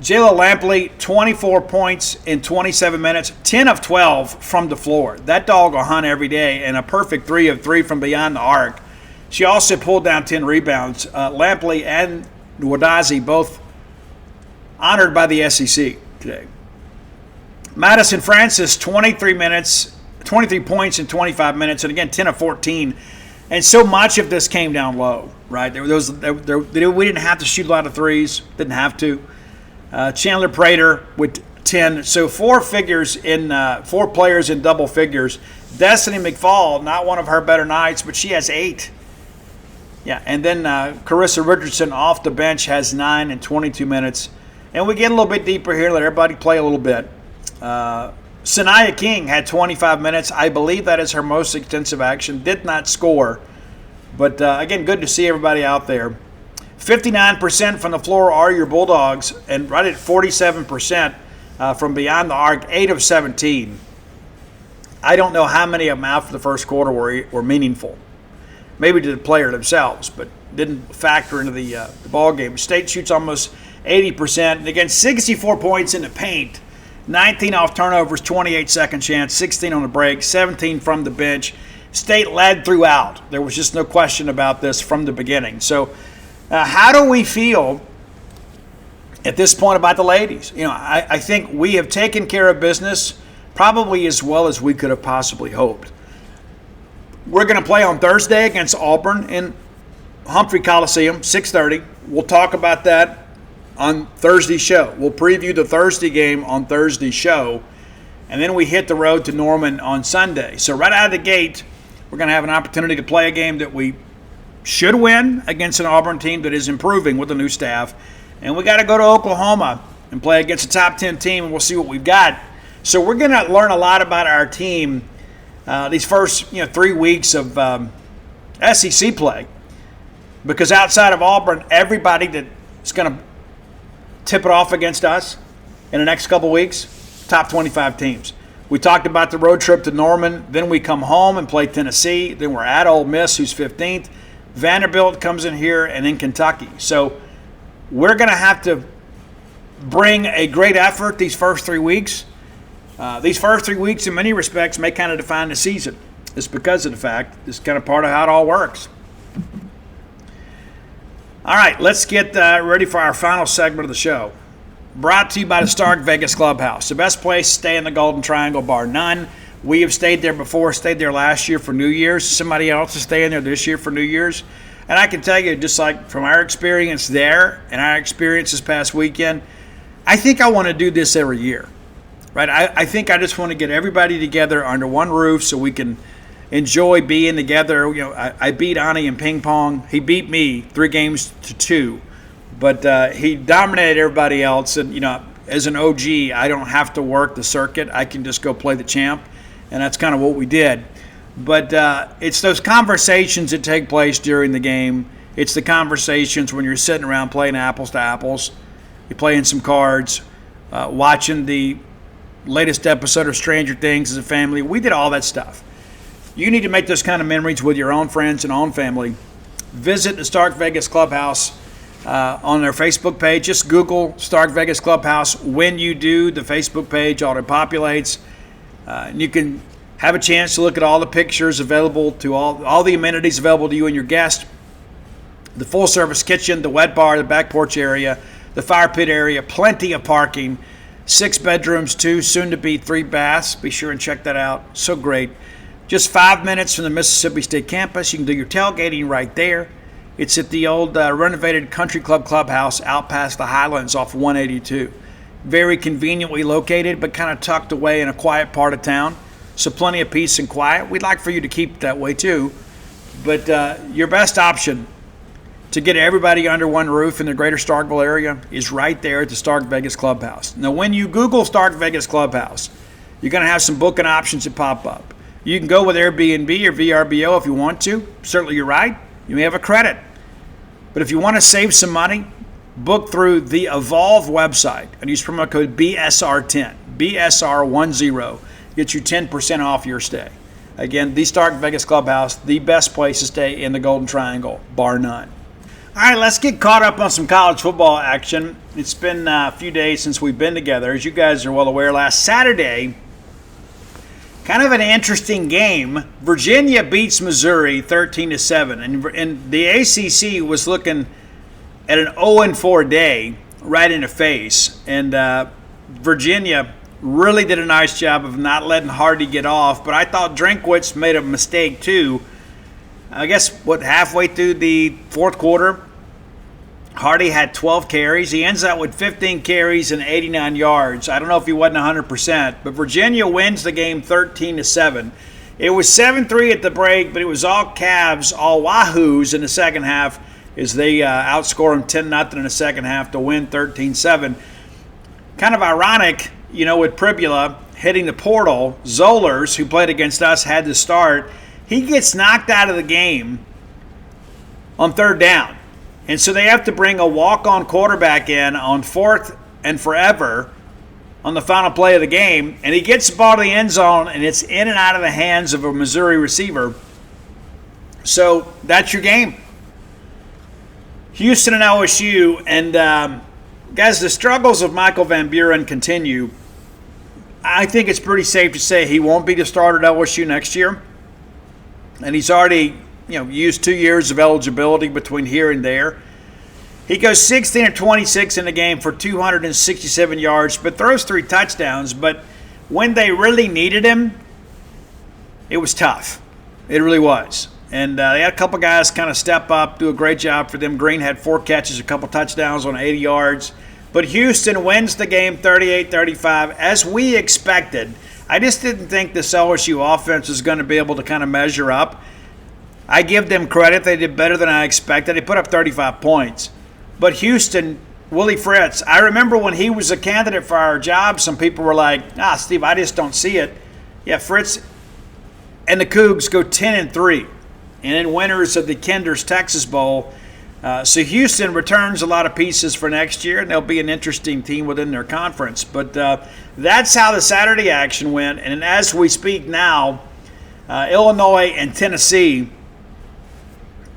Lampley, 24 points in 27 minutes, 10 of 12 from the floor. That dog will hunt every day, and a perfect 3 of 3 from beyond the arc. She also pulled down 10 rebounds. Lampley and Nwadazi both honored by the SEC today. Madison Francis, 23 points in 25 minutes, and again, 10 of 14. And so much of this came down low, right? We didn't have to shoot a lot of threes, didn't have to. Chandler Prater with 10. So 4 players in double figures. Destiny McFall, not one of her better nights, but she has 8. Yeah, and then Carissa Richardson off the bench has 9 in 22 minutes. And we get a little bit deeper here, let everybody play a little bit. Sanaya King had 25 minutes. I believe that is her most extensive action. Did not score. But, again, good to see everybody out there. 59% from the floor are your Bulldogs, and right at 47% from beyond the arc, 8 of 17. I don't know how many of them after the first quarter were meaningful. Maybe to the player themselves, but didn't factor into the ball game. State shoots almost 80%. And again, 64 points in the paint. 19 off turnovers, 28 second chance, 16 on the break, 17 from the bench. State led throughout. There was just no question about this from the beginning. So how do we feel at this point about the ladies? You know, I think we have taken care of business probably as well as we could have possibly hoped. We're going to play on Thursday against Auburn in Humphrey Coliseum, 6:30. We'll talk about that on Thursday's show. We'll preview the Thursday game on Thursday's show, and then we hit the road to Norman on Sunday. So right out of the gate, we're going to have an opportunity to play a game that we should win against an Auburn team that is improving with the new staff. And we got to go to Oklahoma and play against a top 10 team, and we'll see what we've got. So we're going to learn a lot about our team these first 3 weeks of SEC play, because outside of Auburn, everybody that's going to tip it off against us in the next couple weeks, top 25 teams. We talked about the road trip to Norman. Then we come home and play Tennessee. Then we're at Ole Miss, who's 15th. Vanderbilt comes in here, and then Kentucky. So we're going to have to bring a great effort these first 3 weeks. These first 3 weeks, in many respects, may kind of define the season. It's because of the fact it's kind of part of how it all works. All right, let's get ready for our final segment of the show. Brought to you by the Stark Vegas Clubhouse, the best place to stay in the Golden Triangle, bar none. We have stayed there before, stayed there last year for New Year's. Somebody else is staying there this year for New Year's. And I can tell you, just like from our experience there and our experience this past weekend, I think I want to do this every year. Right? I think I just want to get everybody together under one roof so we can enjoy being together. I beat Ani in ping pong. He beat me 3-2, but he dominated everybody else. And as an OG, I don't have to work the circuit. I can just go play the champ, and that's kind of what we did. But it's those conversations that take place during the game. It's the conversations when you're sitting around playing apples to apples. You're playing some cards, watching the latest episode of Stranger Things as a family. We did all that stuff. You need to make those kind of memories with your own friends and own family. Visit the Stark Vegas Clubhouse on their Facebook page. Just Google Stark Vegas Clubhouse. When you do, the Facebook page auto-populates. And you can have a chance to look at all the pictures available to all the amenities available to you and your guest. The full-service kitchen, the wet bar, the back porch area, the fire pit area, plenty of parking, 6 bedrooms, 2, soon to be 3 baths. Be sure and check that out. So great. Just 5 minutes from the Mississippi State campus. You can do your tailgating right there. It's at the old renovated Country Club Clubhouse out past the Highlands off 182. Very conveniently located, but kind of tucked away in a quiet part of town. So plenty of peace and quiet. We'd like for you to keep it that way too. But your best option to get everybody under one roof in the greater Starkville area is right there at the Stark Vegas Clubhouse. Now, when you Google Stark Vegas Clubhouse, you're going to have some booking options that pop up. You can go with Airbnb or VRBO if you want to. Certainly, you're right. You may have a credit. But if you want to save some money, book through the Evolve website and use promo code BSR10, BSR10. Get you 10% off your stay. Again, the Stark Vegas Clubhouse, the best place to stay in the Golden Triangle, bar none. All right, let's get caught up on some college football action. It's been a few days since we've been together. As you guys are well aware, last Saturday, kind of an interesting game. Virginia beats Missouri 13-7, and the ACC was looking at an 0-4 day right in the face, and Virginia really did a nice job of not letting Hardy get off, but I thought Drinkwitz made a mistake too. I guess, halfway through the fourth quarter, Hardy had 12 carries. He ends up with 15 carries and 89 yards. I don't know if he wasn't 100%, but Virginia wins the game 13-7. It was 7-3 at the break, but it was all Cavs, all Wahoos in the second half as they outscore them 10-0 in the second half to win 13-7. Kind of ironic, with Pribula hitting the portal. Zollers, who played against us, had to start. He gets knocked out of the game on third down. And so they have to bring a walk-on quarterback in on fourth and forever on the final play of the game. And he gets the ball to the end zone, and it's in and out of the hands of a Missouri receiver. So that's your game. Houston and LSU. And, guys, the struggles of Michael Van Buren continue. I think it's pretty safe to say he won't be the starter at LSU next year. And he's already, used 2 years of eligibility between here and there. He goes 16-26 in the game for 267 yards, but throws 3 touchdowns. But when they really needed him, it was tough. It really was. And they had a couple guys kind of step up, do a great job for them. Green had 4 catches, a couple touchdowns on 80 yards. But Houston wins the game 38-35, as we expected. I just didn't think this LSU offense was going to be able to kind of measure up. I give them credit. They did better than I expected. They put up 35 points. But Houston, Willie Fritz, I remember when he was a candidate for our job, some people were like, Steve, I just don't see it. Yeah, Fritz and the Cougs go 10-3, and then winners of the Kinder's Texas Bowl. So Houston returns a lot of pieces for next year, and they'll be an interesting team within their conference. But that's how the Saturday action went. And as we speak now, Illinois and Tennessee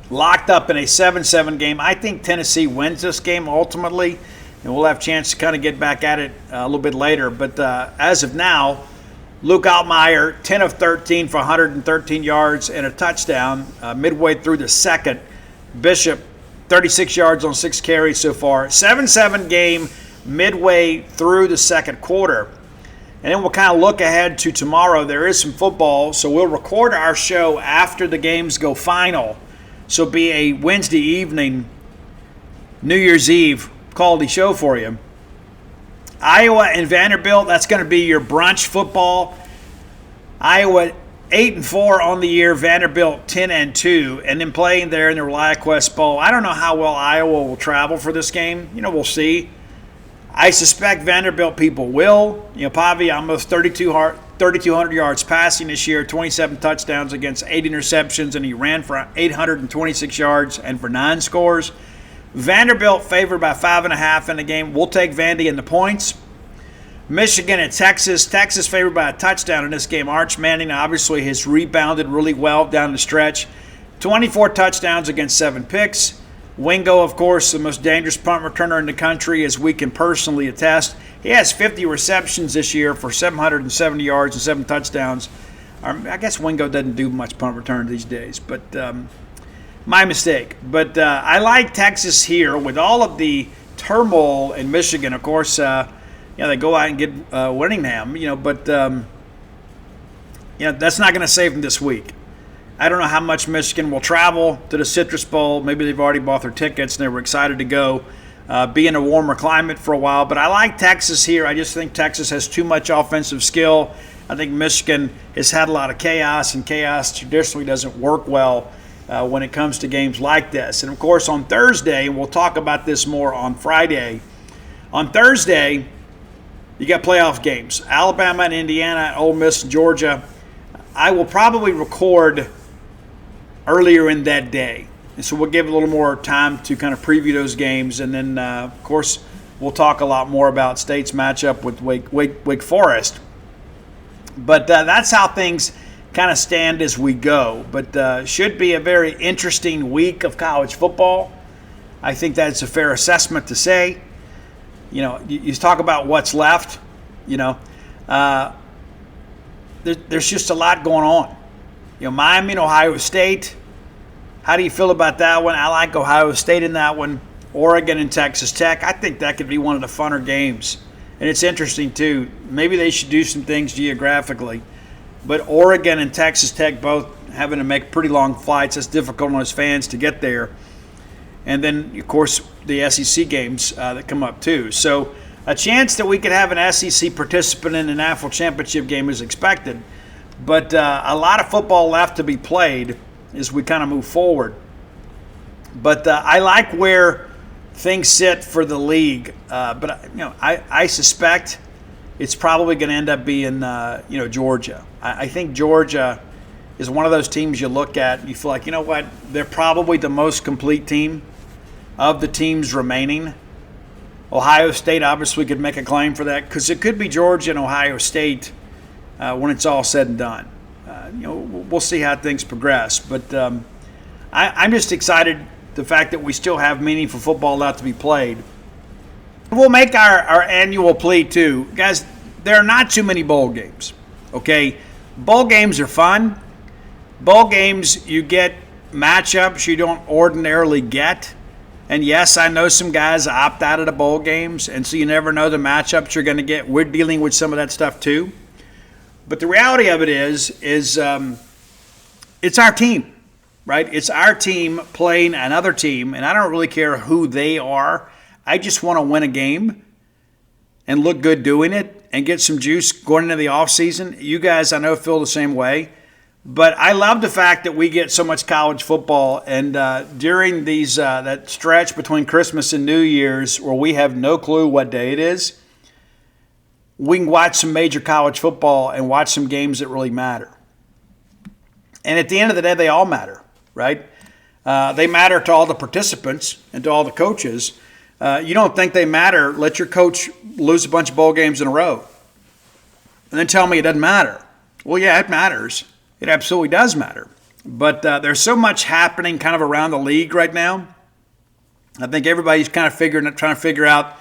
locked up in a 7-7 game. I think Tennessee wins this game ultimately, and we'll have a chance to kind of get back at it a little bit later. But as of now, Luke Altmaier, 10 of 13 for 113 yards and a touchdown midway through the second. Bishop, 36 yards on 6 carries so far. 7-7 game midway through the second quarter. And then we'll kind of look ahead to tomorrow. There is some football, so we'll record our show after the games go final. So it'll be a Wednesday evening, New Year's Eve quality show for you. Iowa and Vanderbilt, that's going to be your brunch football. Iowa 8-4 on the year, Vanderbilt 10-2, and then playing there in the ReliaQuest Bowl. I don't know how well Iowa will travel for this game. We'll see. I suspect Vanderbilt people will. Pavi almost 3,200 yards passing this year, 27 touchdowns against 8 interceptions, and he ran for 826 yards and for 9 scores. Vanderbilt favored by 5.5 in the game. We'll take Vandy in the points. Michigan and Texas. Texas favored by a touchdown in this game. Arch Manning obviously has rebounded really well down the stretch. 24 touchdowns against 7 picks. Wingo, of course, the most dangerous punt returner in the country, as we can personally attest. He has 50 receptions this year for 770 yards and 7 touchdowns. I guess Wingo doesn't do much punt return these days, but my mistake. But I like Texas here with all of the turmoil in Michigan. Of course, they go out and get Winningham, but that's not going to save them this week. I don't know how much Michigan will travel to the Citrus Bowl. Maybe they've already bought their tickets and they were excited to go, be in a warmer climate for a while. But I like Texas here. I just think Texas has too much offensive skill. I think Michigan has had a lot of chaos, and chaos traditionally doesn't work well when it comes to games like this. And, of course, on Thursday, and we'll talk about this more on Friday, on Thursday, you got playoff games. Alabama and Indiana, Ole Miss and Georgia. I will probably record earlier in that day. And so we'll give a little more time to kind of preview those games. And then, of course, we'll talk a lot more about State's matchup with Wake Forest. But that's how things kind of stand as we go. But should be a very interesting week of college football. I think that's a fair assessment to say. You talk about what's left. There's just a lot going on. Miami and Ohio State. How do you feel about that one? I like Ohio State in that one. Oregon and Texas Tech. I think that could be one of the funner games. And it's interesting, too. Maybe they should do some things geographically. But Oregon and Texas Tech both having to make pretty long flights. It's difficult on those fans to get there. And then, of course, the SEC games that come up, too. So a chance that we could have an SEC participant in the national championship game is expected. But a lot of football left to be played as we kind of move forward. But I like where things sit for the league. But I suspect it's probably going to end up being Georgia. I think Georgia is one of those teams you look at and you feel like, what, they're probably the most complete team of the teams remaining. Ohio State obviously could make a claim for that because it could be Georgia and Ohio State when it's all said and done. We'll see how things progress. But I'm just excited the fact that we still have meaningful football left to be played. We'll make our annual plea, too. Guys, there are not too many bowl games, okay? Bowl games are fun. Bowl games, you get matchups you don't ordinarily get. And, yes, I know some guys opt out of the bowl games, and so you never know the matchups you're going to get. We're dealing with some of that stuff, too. But the reality of it is it's our team, right? It's our team playing another team, and I don't really care who they are. I just want to win a game and look good doing it and get some juice going into the offseason. You guys, I know, feel the same way. But I love the fact that we get so much college football, and during these that stretch between Christmas and New Year's where we have no clue what day it is, we can watch some major college football and watch some games that really matter. And at the end of the day, they all matter, right? They matter to all the participants and to all the coaches. You don't think they matter, let your coach lose a bunch of bowl games in a row and then tell me it doesn't matter. Well, yeah, it matters. It absolutely does matter. But there's so much happening kind of around the league right now. I think everybody's kind of trying to figure out,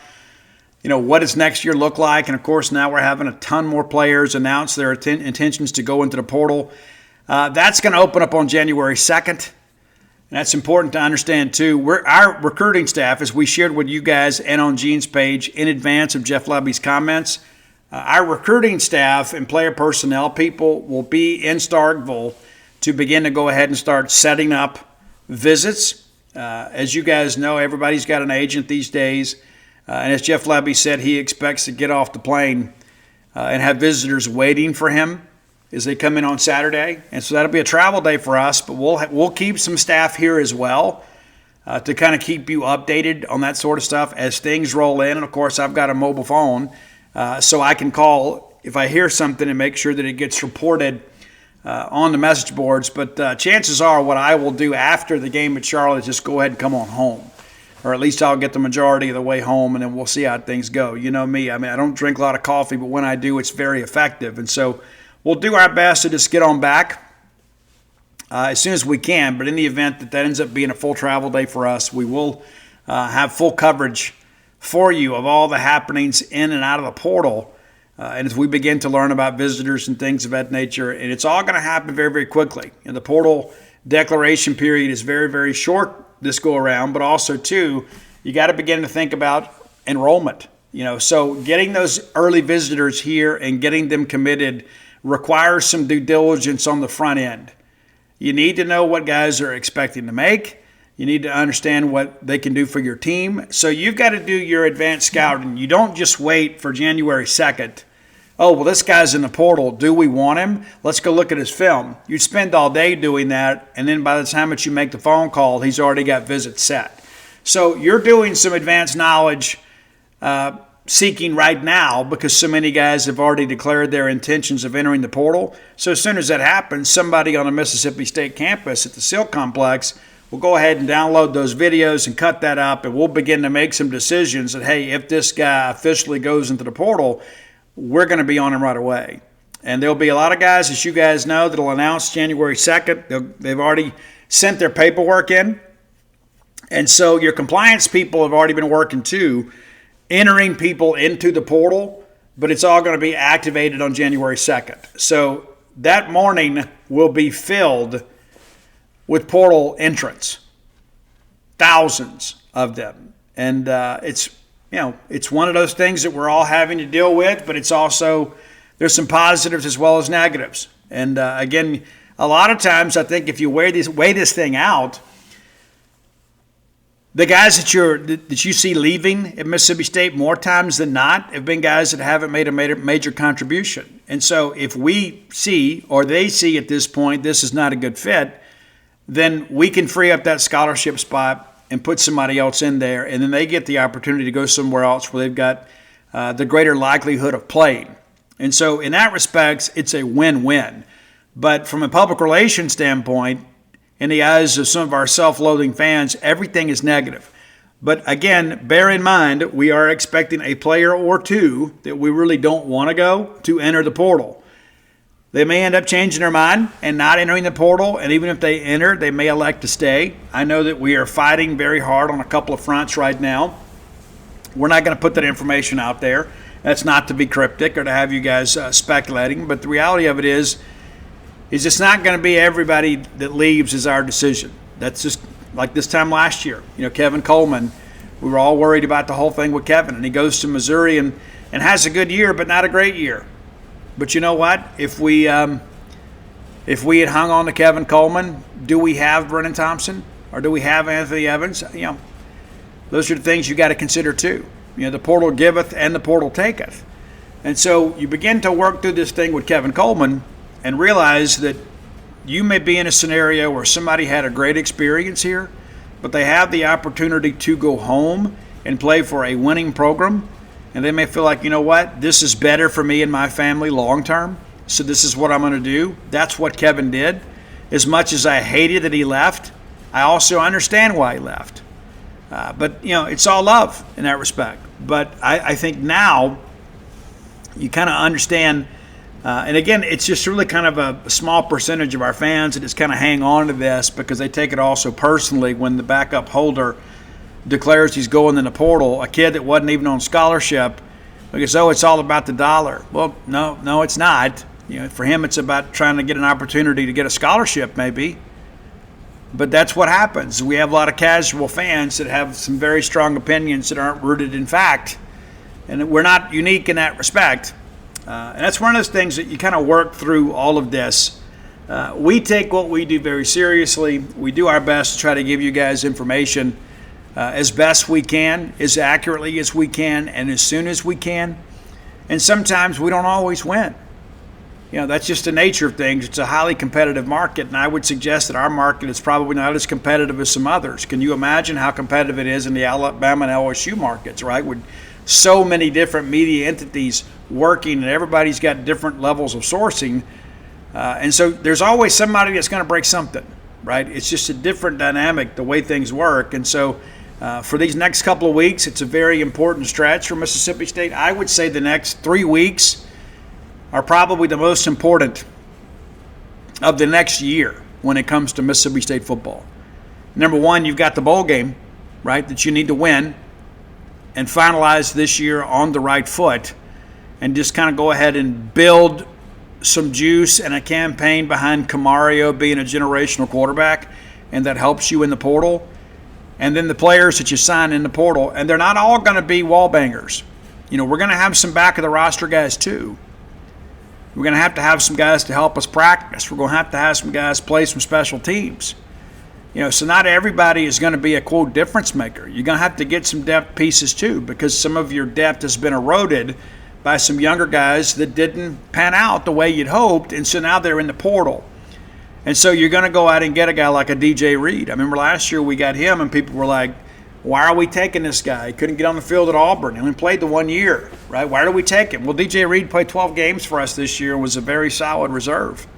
what does next year look like? And, of course, now we're having a ton more players announce their intentions to go into the portal. That's going to open up on January 2nd. And that's important to understand, too. Our recruiting staff, as we shared with you guys and on Gene's page in advance of Jeff Lebby's comments, our recruiting staff and player personnel people will be in Starkville to begin to go ahead and start setting up visits. As you guys know, everybody's got an agent these days. And as Jeff Lebby said, he expects to get off the plane and have visitors waiting for him as they come in on Saturday. And so that'll be a travel day for us, but we'll keep some staff here as well to kind of keep you updated on that sort of stuff as things roll in. And, of course, I've got a mobile phone so I can call if I hear something and make sure that it gets reported on the message boards. But chances are what I will do after the game at Charlotte is just go ahead and come on home. Or at least I'll get the majority of the way home, and then we'll see how things go. You know me. I mean, I don't drink a lot of coffee, but when I do, it's very effective. And so we'll do our best to just get on back as soon as we can. But in the event that ends up being a full travel day for us, we will have full coverage for you of all the happenings in and out of the portal And as we begin to learn about visitors and things of that nature, and it's all going to happen very, very quickly. And the portal declaration period is very, very short this go around, but also too, you got to begin to think about enrollment. So getting those early visitors here and getting them committed requires some due diligence on the front end. You need to know what guys are expecting to make. You need to understand what they can do for your team. So you've got to do your advanced scouting. You don't just wait for January 2nd. Oh, well, this guy's in the portal. Do we want him? Let's go look at his film. You spend all day doing that, and then by the time that you make the phone call, he's already got visits set. So you're doing some advanced knowledge seeking right now because so many guys have already declared their intentions of entering the portal. So as soon as that happens, somebody on the Mississippi State campus at the Silk Complex will go ahead and download those videos and cut that up, and we'll begin to make some decisions that, hey, if this guy officially goes into the portal, we're going to be on him right away. And there'll be a lot of guys, as you guys know, that'll announce January 2nd. They've already sent their paperwork in. And so your compliance people have already been working too, entering people into the portal, but it's all going to be activated on January 2nd. So that morning will be filled with portal entrants, thousands of them. And it's one of those things that we're all having to deal with, but it's also, there's some positives as well as negatives. And again, a lot of times I think if you weigh this thing out, the guys that you see leaving at Mississippi State more times than not have been guys that haven't made a major contribution. And so if we see, or they see at this point, this is not a good fit, then we can free up that scholarship spot and put somebody else in there, and then they get the opportunity to go somewhere else where they've got the greater likelihood of playing. And so in that respect, it's a win-win. But from a public relations standpoint, in the eyes of some of our self-loathing fans, everything is negative. But again, bear in mind, we are expecting a player or two that we really don't want to go to enter the portal. They may end up changing their mind and not entering the portal, and even if they enter, they may elect to stay. I know that we are fighting very hard on a couple of fronts right now. We're not going to put that information out there. That's not to be cryptic or to have you guys speculating, but the reality of it is it's not going to be everybody that leaves is our decision. That's just like this time last year. Kevin Coleman, we were all worried about the whole thing with Kevin, and he goes to Missouri and has a good year, but not a great year. But you know what? If we had hung on to Kevin Coleman, do we have Brennan Thompson or do we have Anthony Evans? Those are the things you got to consider too. The portal giveth and the portal taketh. And so you begin to work through this thing with Kevin Coleman and realize that you may be in a scenario where somebody had a great experience here, but they have the opportunity to go home and play for a winning program. And they may feel like, this is better for me and my family long term, so this is what I'm going to do. That's what Kevin did. As much as I hated that he left, I also understand why he left. But it's all love in that respect. But I think now you kind of understand, and again, it's just really kind of a small percentage of our fans that just kind of hang on to this because they take it all so personally when the backup holder declares he's going in the portal, a kid that wasn't even on scholarship, because it's all about the dollar. Well, no, it's not. For him, it's about trying to get an opportunity to get a scholarship, maybe. But that's what happens. We have a lot of casual fans that have some very strong opinions that aren't rooted in fact, and we're not unique in that respect. And that's one of those things that you kind of work through all of this. We take what we do very seriously. We do our best to try to give you guys information as best we can, as accurately as we can, and as soon as we can. And sometimes we don't always win. That's just the nature of things. It's a highly competitive market, and I would suggest that our market is probably not as competitive as some others. Can you imagine how competitive it is in the Alabama and LSU markets, right? With so many different media entities working, and everybody's got different levels of sourcing. And so there's always somebody that's going to break something, right? It's just a different dynamic, the way things work. And so for these next couple of weeks, it's a very important stretch for Mississippi State. I would say the next 3 weeks are probably the most important of the next year when it comes to Mississippi State football. Number one, you've got the bowl game, right, that you need to win and finalize this year on the right foot. and just kind of go ahead and build some juice and a campaign behind Camario being a generational quarterback, and that helps you in the portal. And then the players that you sign in the portal, and they're not all going to be wall bangers. We're going to have some back of the roster guys too. We're going to have some guys to help us practice. We're going to have some guys play some special teams. So not everybody is going to be a, quote, difference maker. You're going to have to get some depth pieces too, because some of your depth has been eroded by some younger guys that didn't pan out the way you'd hoped, and so now they're in the portal. And so you're going to go out and get a guy like a DJ Reed. I remember last year we got him, and people were like, why are we taking this guy? He couldn't get on the field at Auburn. He only played the 1 year, right? Why do we take him? Well, DJ Reed played 12 games for us this year and was a very solid reserve.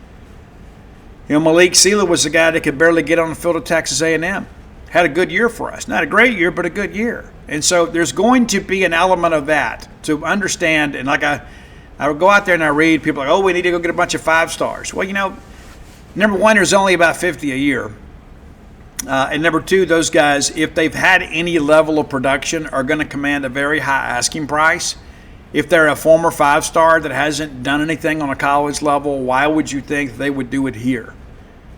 Malik Sealer was the guy that could barely get on the field at Texas A&M. Had a good year for us. Not a great year, but a good year. And so there's going to be an element of that to understand. And like I would go out there and I read, people are like, oh, we need to go get a bunch of 5 stars. Well, number one, there's only about 50 a year. And number two, those guys, if they've had any level of production, are going to command a very high asking price. If they're a former 5-star that hasn't done anything on a college level, why would you think they would do it here?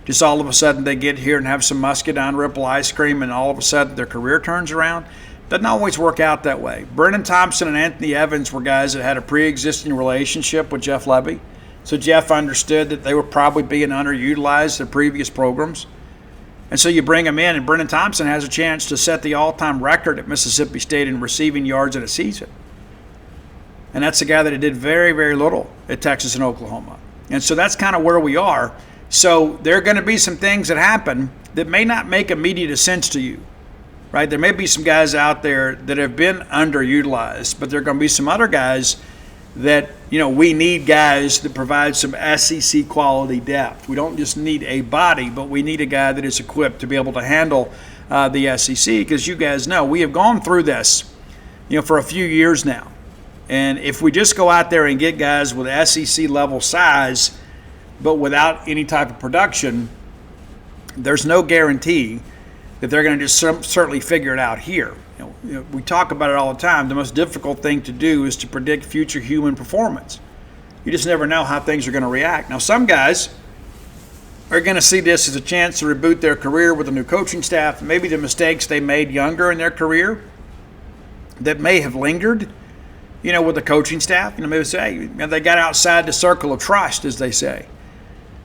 Just all of a sudden they get here and have some muscadine ripple ice cream, and all of a sudden their career turns around? Doesn't always work out that way. Brennan Thompson and Anthony Evans were guys that had a pre-existing relationship with Jeff Lebby. So Jeff understood that they were probably being underutilized in previous programs. And so you bring them in, and Brennan Thompson has a chance to set the all-time record at Mississippi State in receiving yards in a season. And that's a guy that did very, very little at Texas and Oklahoma. And so that's kind of where we are. So there are going to be some things that happen that may not make immediate sense to you, right? There may be some guys out there that have been underutilized, but there are going to be some other guys that, we need guys that provide some SEC quality depth. We don't just need a body, but we need a guy that is equipped to be able to handle the SEC, because you guys know we have gone through this, for a few years now. And if we just go out there and get guys with SEC level size, but without any type of production, there's no guarantee that they're going to just certainly figure it out here. We talk about it all the time. The most difficult thing to do is to predict future human performance. You just never know how things are going to react. Now, some guys are going to see this as a chance to reboot their career with a new coaching staff. Maybe the mistakes they made younger in their career that may have lingered, with the coaching staff. Maybe say, they got outside the circle of trust, as they say.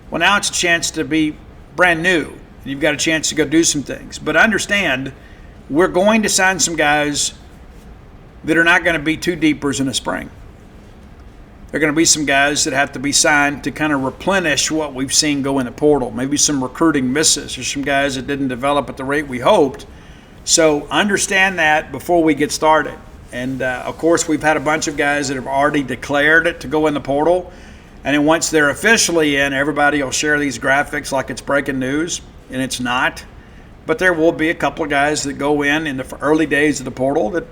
Well, now it's a chance to be brand new. You've got a chance to go do some things. But understand, we're going to sign some guys that are not going to be two deepers in the spring. There are going to be some guys that have to be signed to kind of replenish what we've seen go in the portal. Maybe some recruiting misses. There's some guys that didn't develop at the rate we hoped. So understand that before we get started. And, of course, we've had a bunch of guys that have already declared it to go in the portal. And then once they're officially in, everybody will share these graphics like it's breaking news, and it's not. But there will be a couple of guys that go in the early days of the portal that,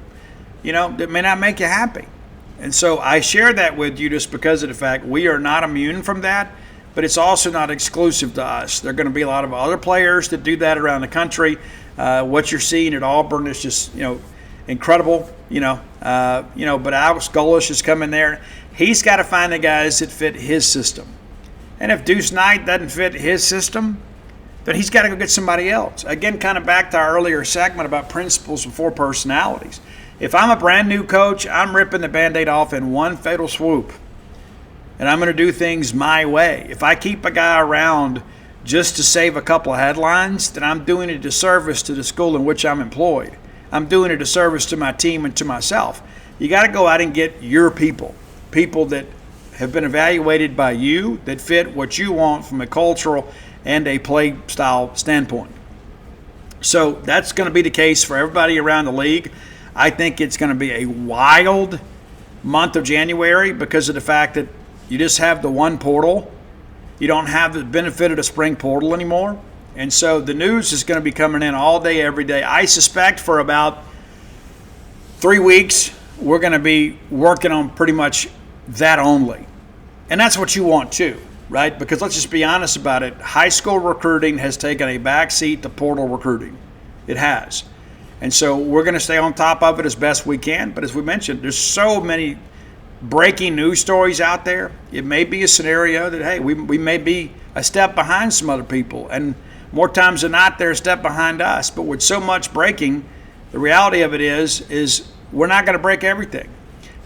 that may not make you happy. And so I share that with you just because of the fact we are not immune from that, but it's also not exclusive to us. There are going to be a lot of other players that do that around the country. What you're seeing at Auburn is just, incredible, but Alex Golesh is coming there. He's got to find the guys that fit his system. And if Deuce Knight doesn't fit his system, then he's got to go get somebody else. Again, kind of back to our earlier segment about principles before personalities. If I'm a brand new coach, I'm ripping the Band-Aid off in one fatal swoop. And I'm going to do things my way. If I keep a guy around just to save a couple of headlines, then I'm doing a disservice to the school in which I'm employed. I'm doing a disservice to my team and to myself. You got to go out and get your people that have been evaluated by you, that fit what you want from a cultural and a play style standpoint. So that's going to be the case for everybody around the league. I think it's going to be a wild month of January because of the fact that you just have the one portal. You don't have the benefit of the spring portal anymore. And so the news is going to be coming in all day, every day. I suspect for about 3 weeks, we're going to be working on pretty much that only. And that's what you want too, right? Because let's just be honest about it. High school recruiting has taken a backseat to portal recruiting. It has. And so we're going to stay on top of it as best we can. But as we mentioned, there's so many breaking news stories out there, it may be a scenario that, hey, we may be a step behind some other people. And more times than not, they're a step behind us. But with so much breaking, the reality of it is we're not going to break everything.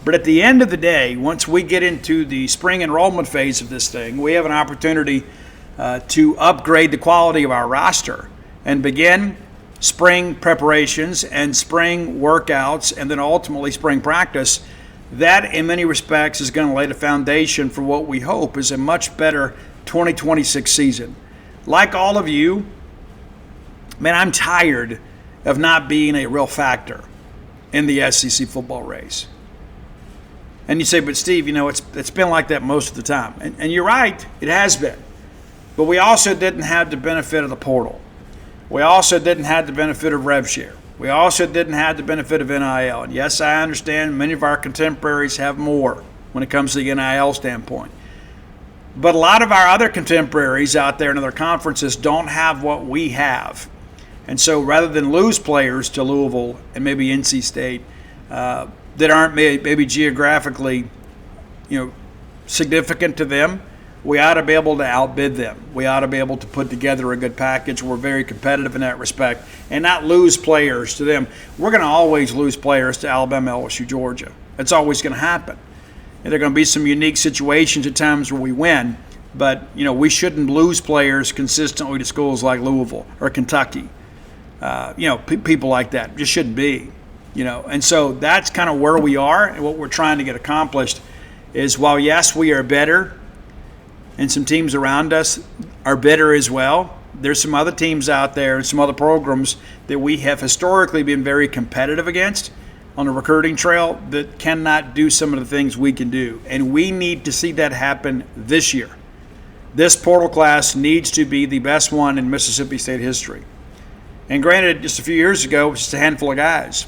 But at the end of the day, once we get into the spring enrollment phase of this thing, we have an opportunity to upgrade the quality of our roster and begin spring preparations and spring workouts and then ultimately spring practice. That, in many respects, is going to lay the foundation for what we hope is a much better 2026 season. Like all of you, man, I'm tired of not being a real factor in the SEC football race. And you say, but Steve, it's been like that most of the time. And you're right, it has been. But we also didn't have the benefit of the portal. We also didn't have the benefit of rev share. We also didn't have the benefit of NIL. And yes, I understand many of our contemporaries have more when it comes to the NIL standpoint. But a lot of our other contemporaries out there in other conferences don't have what we have. And so rather than lose players to Louisville and maybe NC State that aren't maybe geographically significant to them, we ought to be able to outbid them. We ought to be able to put together a good package. We're very competitive in that respect and not lose players to them. We're going to always lose players to Alabama, LSU, Georgia. It's always going to happen. And there are going to be some unique situations at times where we win, but we shouldn't lose players consistently to schools like Louisville or Kentucky. People like that just shouldn't be. And so that's kind of where we are, and what we're trying to get accomplished is, while yes, we are better, and some teams around us are better as well, there's some other teams out there and some other programs that we have historically been very competitive against on the recruiting trail that cannot do some of the things we can do. And we need to see that happen this year. This portal class needs to be the best one in Mississippi State history. And granted, just a few years ago, it was just a handful of guys.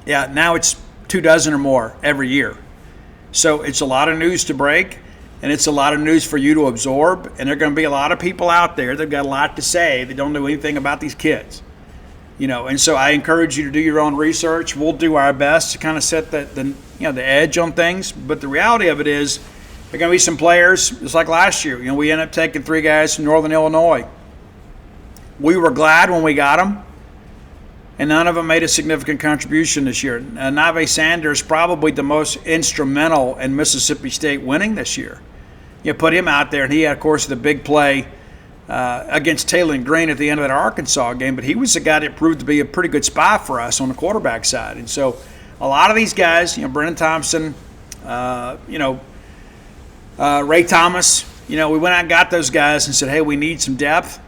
Yeah, now it's 24 or more every year. So it's a lot of news to break, and it's a lot of news for you to absorb. And there are going to be a lot of people out there that have got a lot to say that don't know anything about these kids. And so I encourage you to do your own research. We'll do our best to kind of set the edge on things. But the reality of it is, there are going to be some players, just like last year. We ended up taking 3 guys from Northern Illinois. We were glad when we got them, and none of them made a significant contribution this year. Nave Sanders, probably the most instrumental in Mississippi State winning this year. You put him out there, and he had, of course, the big play against Taylor and Green at the end of that Arkansas game, but he was the guy that proved to be a pretty good spy for us on the quarterback side. And so a lot of these guys, Brennan Thompson, Ray Thomas, we went out and got those guys and said, hey, we need some depth.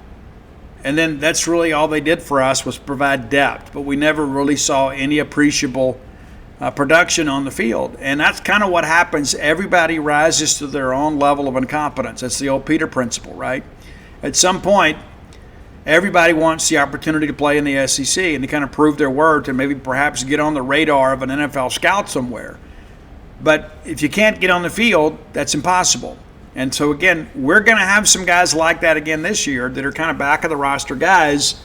And then that's really all they did for us, was provide depth. But we never really saw any appreciable production on the field. And that's kind of what happens. Everybody rises to their own level of incompetence. That's the old Peter principle, right? At some point, everybody wants the opportunity to play in the SEC and to kind of prove their worth and maybe perhaps get on the radar of an NFL scout somewhere. But if you can't get on the field, that's impossible. And so, again, we're going to have some guys like that again this year that are kind of back of the roster guys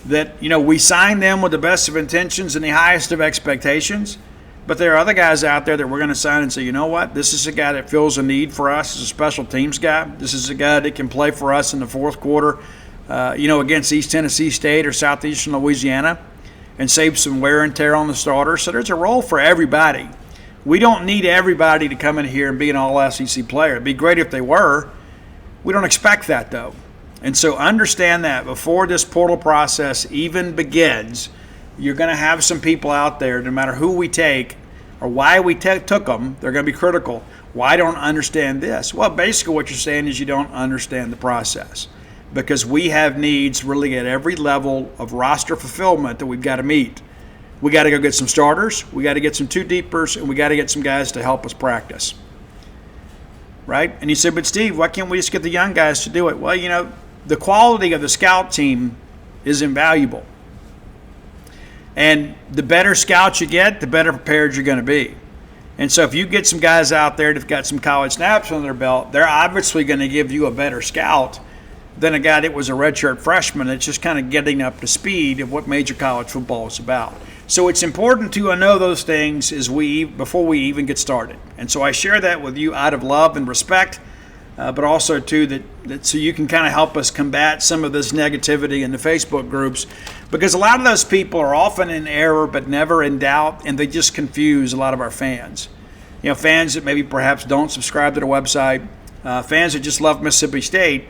that, we signed them with the best of intentions and the highest of expectations. But there are other guys out there that we're going to sign and say, you know what, this is a guy that fills a need for us as a special teams guy. This is a guy that can play for us in the fourth quarter, against East Tennessee State or Southeastern Louisiana and save some wear and tear on the starter. So there's a role for everybody. We don't need everybody to come in here and be an all-SEC player. It'd be great if they were. We don't expect that, though. And so understand that before this portal process even begins, you're going to have some people out there, no matter who we take or why we took them, they're going to be critical. Why don't I understand this? Well, basically what you're saying is you don't understand the process, because we have needs really at every level of roster fulfillment that we've got to meet. We got to go get some starters, we got to get some two-deepers, and we got to get some guys to help us practice. Right? And you said, but Steve, why can't we just get the young guys to do it? Well, the quality of the scout team is invaluable. And the better scouts you get, the better prepared you're going to be. And so if you get some guys out there that've got some college snaps on their belt, they're obviously going to give you a better scout than a guy that was a redshirt freshman that's just kind of getting up to speed of what major college football is about. So it's important to know those things before we even get started. And so I share that with you out of love and respect, but also too that so you can kind of help us combat some of this negativity in the Facebook groups, because a lot of those people are often in error but never in doubt, and they just confuse a lot of our fans. Fans that maybe perhaps don't subscribe to the website, fans that just love Mississippi State,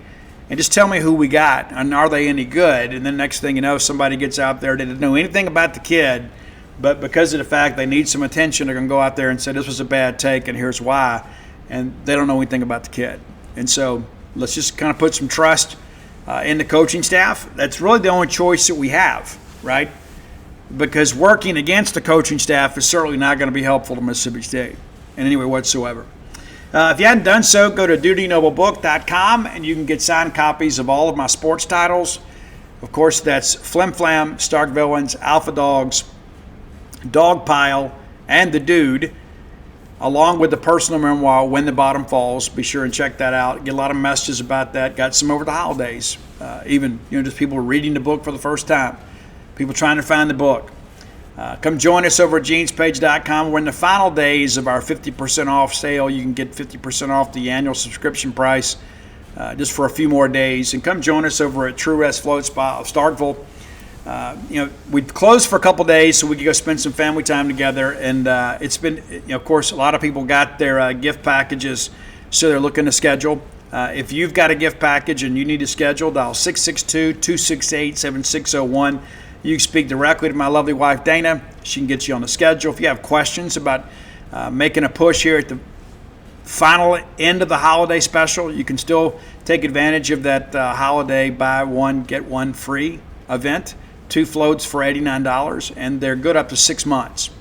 and just tell me who we got and are they any good? And then next thing you know, somebody gets out there that didn't know anything about the kid, but because of the fact they need some attention, they're going to go out there and say this was a bad take and here's why, and they don't know anything about the kid. And so let's just kind of put some trust in the coaching staff. That's really the only choice that we have, right? Because working against the coaching staff is certainly not going to be helpful to Mississippi State in any way whatsoever. If you hadn't done so, go to dutynoblebook.com and you can get signed copies of all of my sports titles. Of course, that's Flim Flam, Stark Villains, Alpha Dogs, Dog Pile, and The Dude, along with the personal memoir, When the Bottom Falls. Be sure and check that out. Get a lot of messages about that. Got some over the holidays. Even just people reading the book for the first time. People trying to find the book. Come join us over at genespage.com. We're in the final days of our 50% off sale. You can get 50% off the annual subscription price just for a few more days. And come join us over at True Rest Float Spa of Starkville. We closed for a couple days so we could go spend some family time together. And it's been, of course, a lot of people got their gift packages, so they're looking to schedule. If you've got a gift package and you need to schedule, dial 662-268-7601. You can speak directly to my lovely wife, Dana. She can get you on the schedule. If you have questions about making a push here at the final end of the holiday special, you can still take advantage of that holiday buy one, get one free event. 2 floats for $89, and they're good up to 6 months.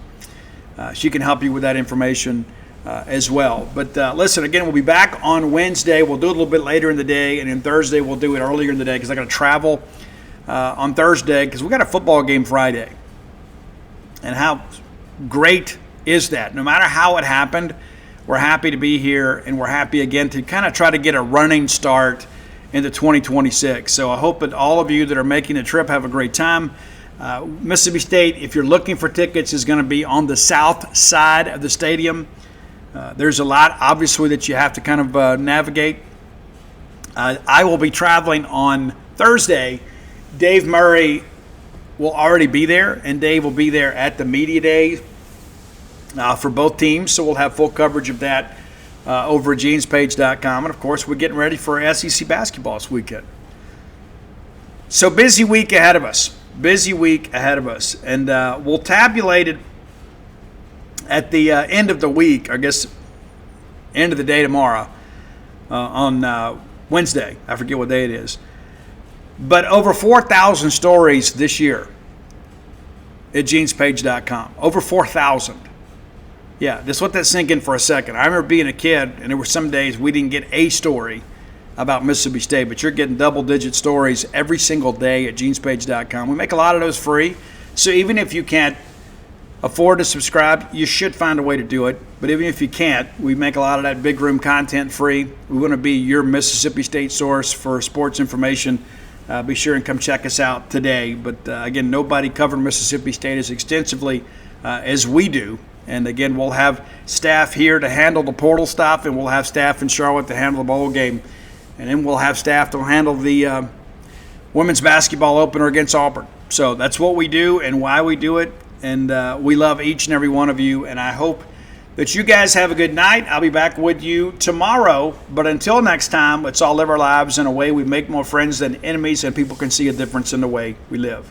She can help you with that information as well. But listen, again, we'll be back on Wednesday. We'll do it a little bit later in the day, and then Thursday we'll do it earlier in the day because I got to travel on Thursday because we got a football game Friday. And how great is that? No matter how it happened, we're happy to be here, and we're happy again to kind of try to get a running start into 2026. So I hope that all of you that are making the trip have a great time. Mississippi State, if you're looking for tickets, is going to be on the south side of the stadium. There's a lot, obviously, that you have to kind of navigate. I will be traveling on Thursday. Dave Murray will already be there, and Dave will be there at the media day for both teams. So we'll have full coverage of that over at genespage.com. And, of course, we're getting ready for SEC basketball this weekend. So busy week ahead of us. And we'll tabulate it at the end of the week, I guess end of the day tomorrow on Wednesday. I forget what day it is. But over 4,000 stories this year at genespage.com. Over 4,000. Yeah, just let that sink in for a second. I remember being a kid, and there were some days we didn't get a story about Mississippi State, but you're getting double-digit stories every single day at genespage.com. We make a lot of those free, so even if you can't afford to subscribe, you should find a way to do it. But even if you can't, we make a lot of that big room content free. We want to be your Mississippi State source for sports information. Be sure and come check us out today. But again, nobody covered Mississippi State as extensively as we do. And again, we'll have staff here to handle the portal stuff, and we'll have staff in Charlotte to handle the bowl game. And then we'll have staff to handle the women's basketball opener against Auburn. So that's what we do and why we do it. And we love each and every one of you. And I hope that you guys have a good night. I'll be back with you tomorrow. But until next time, let's all live our lives in a way we make more friends than enemies, and people can see a difference in the way we live.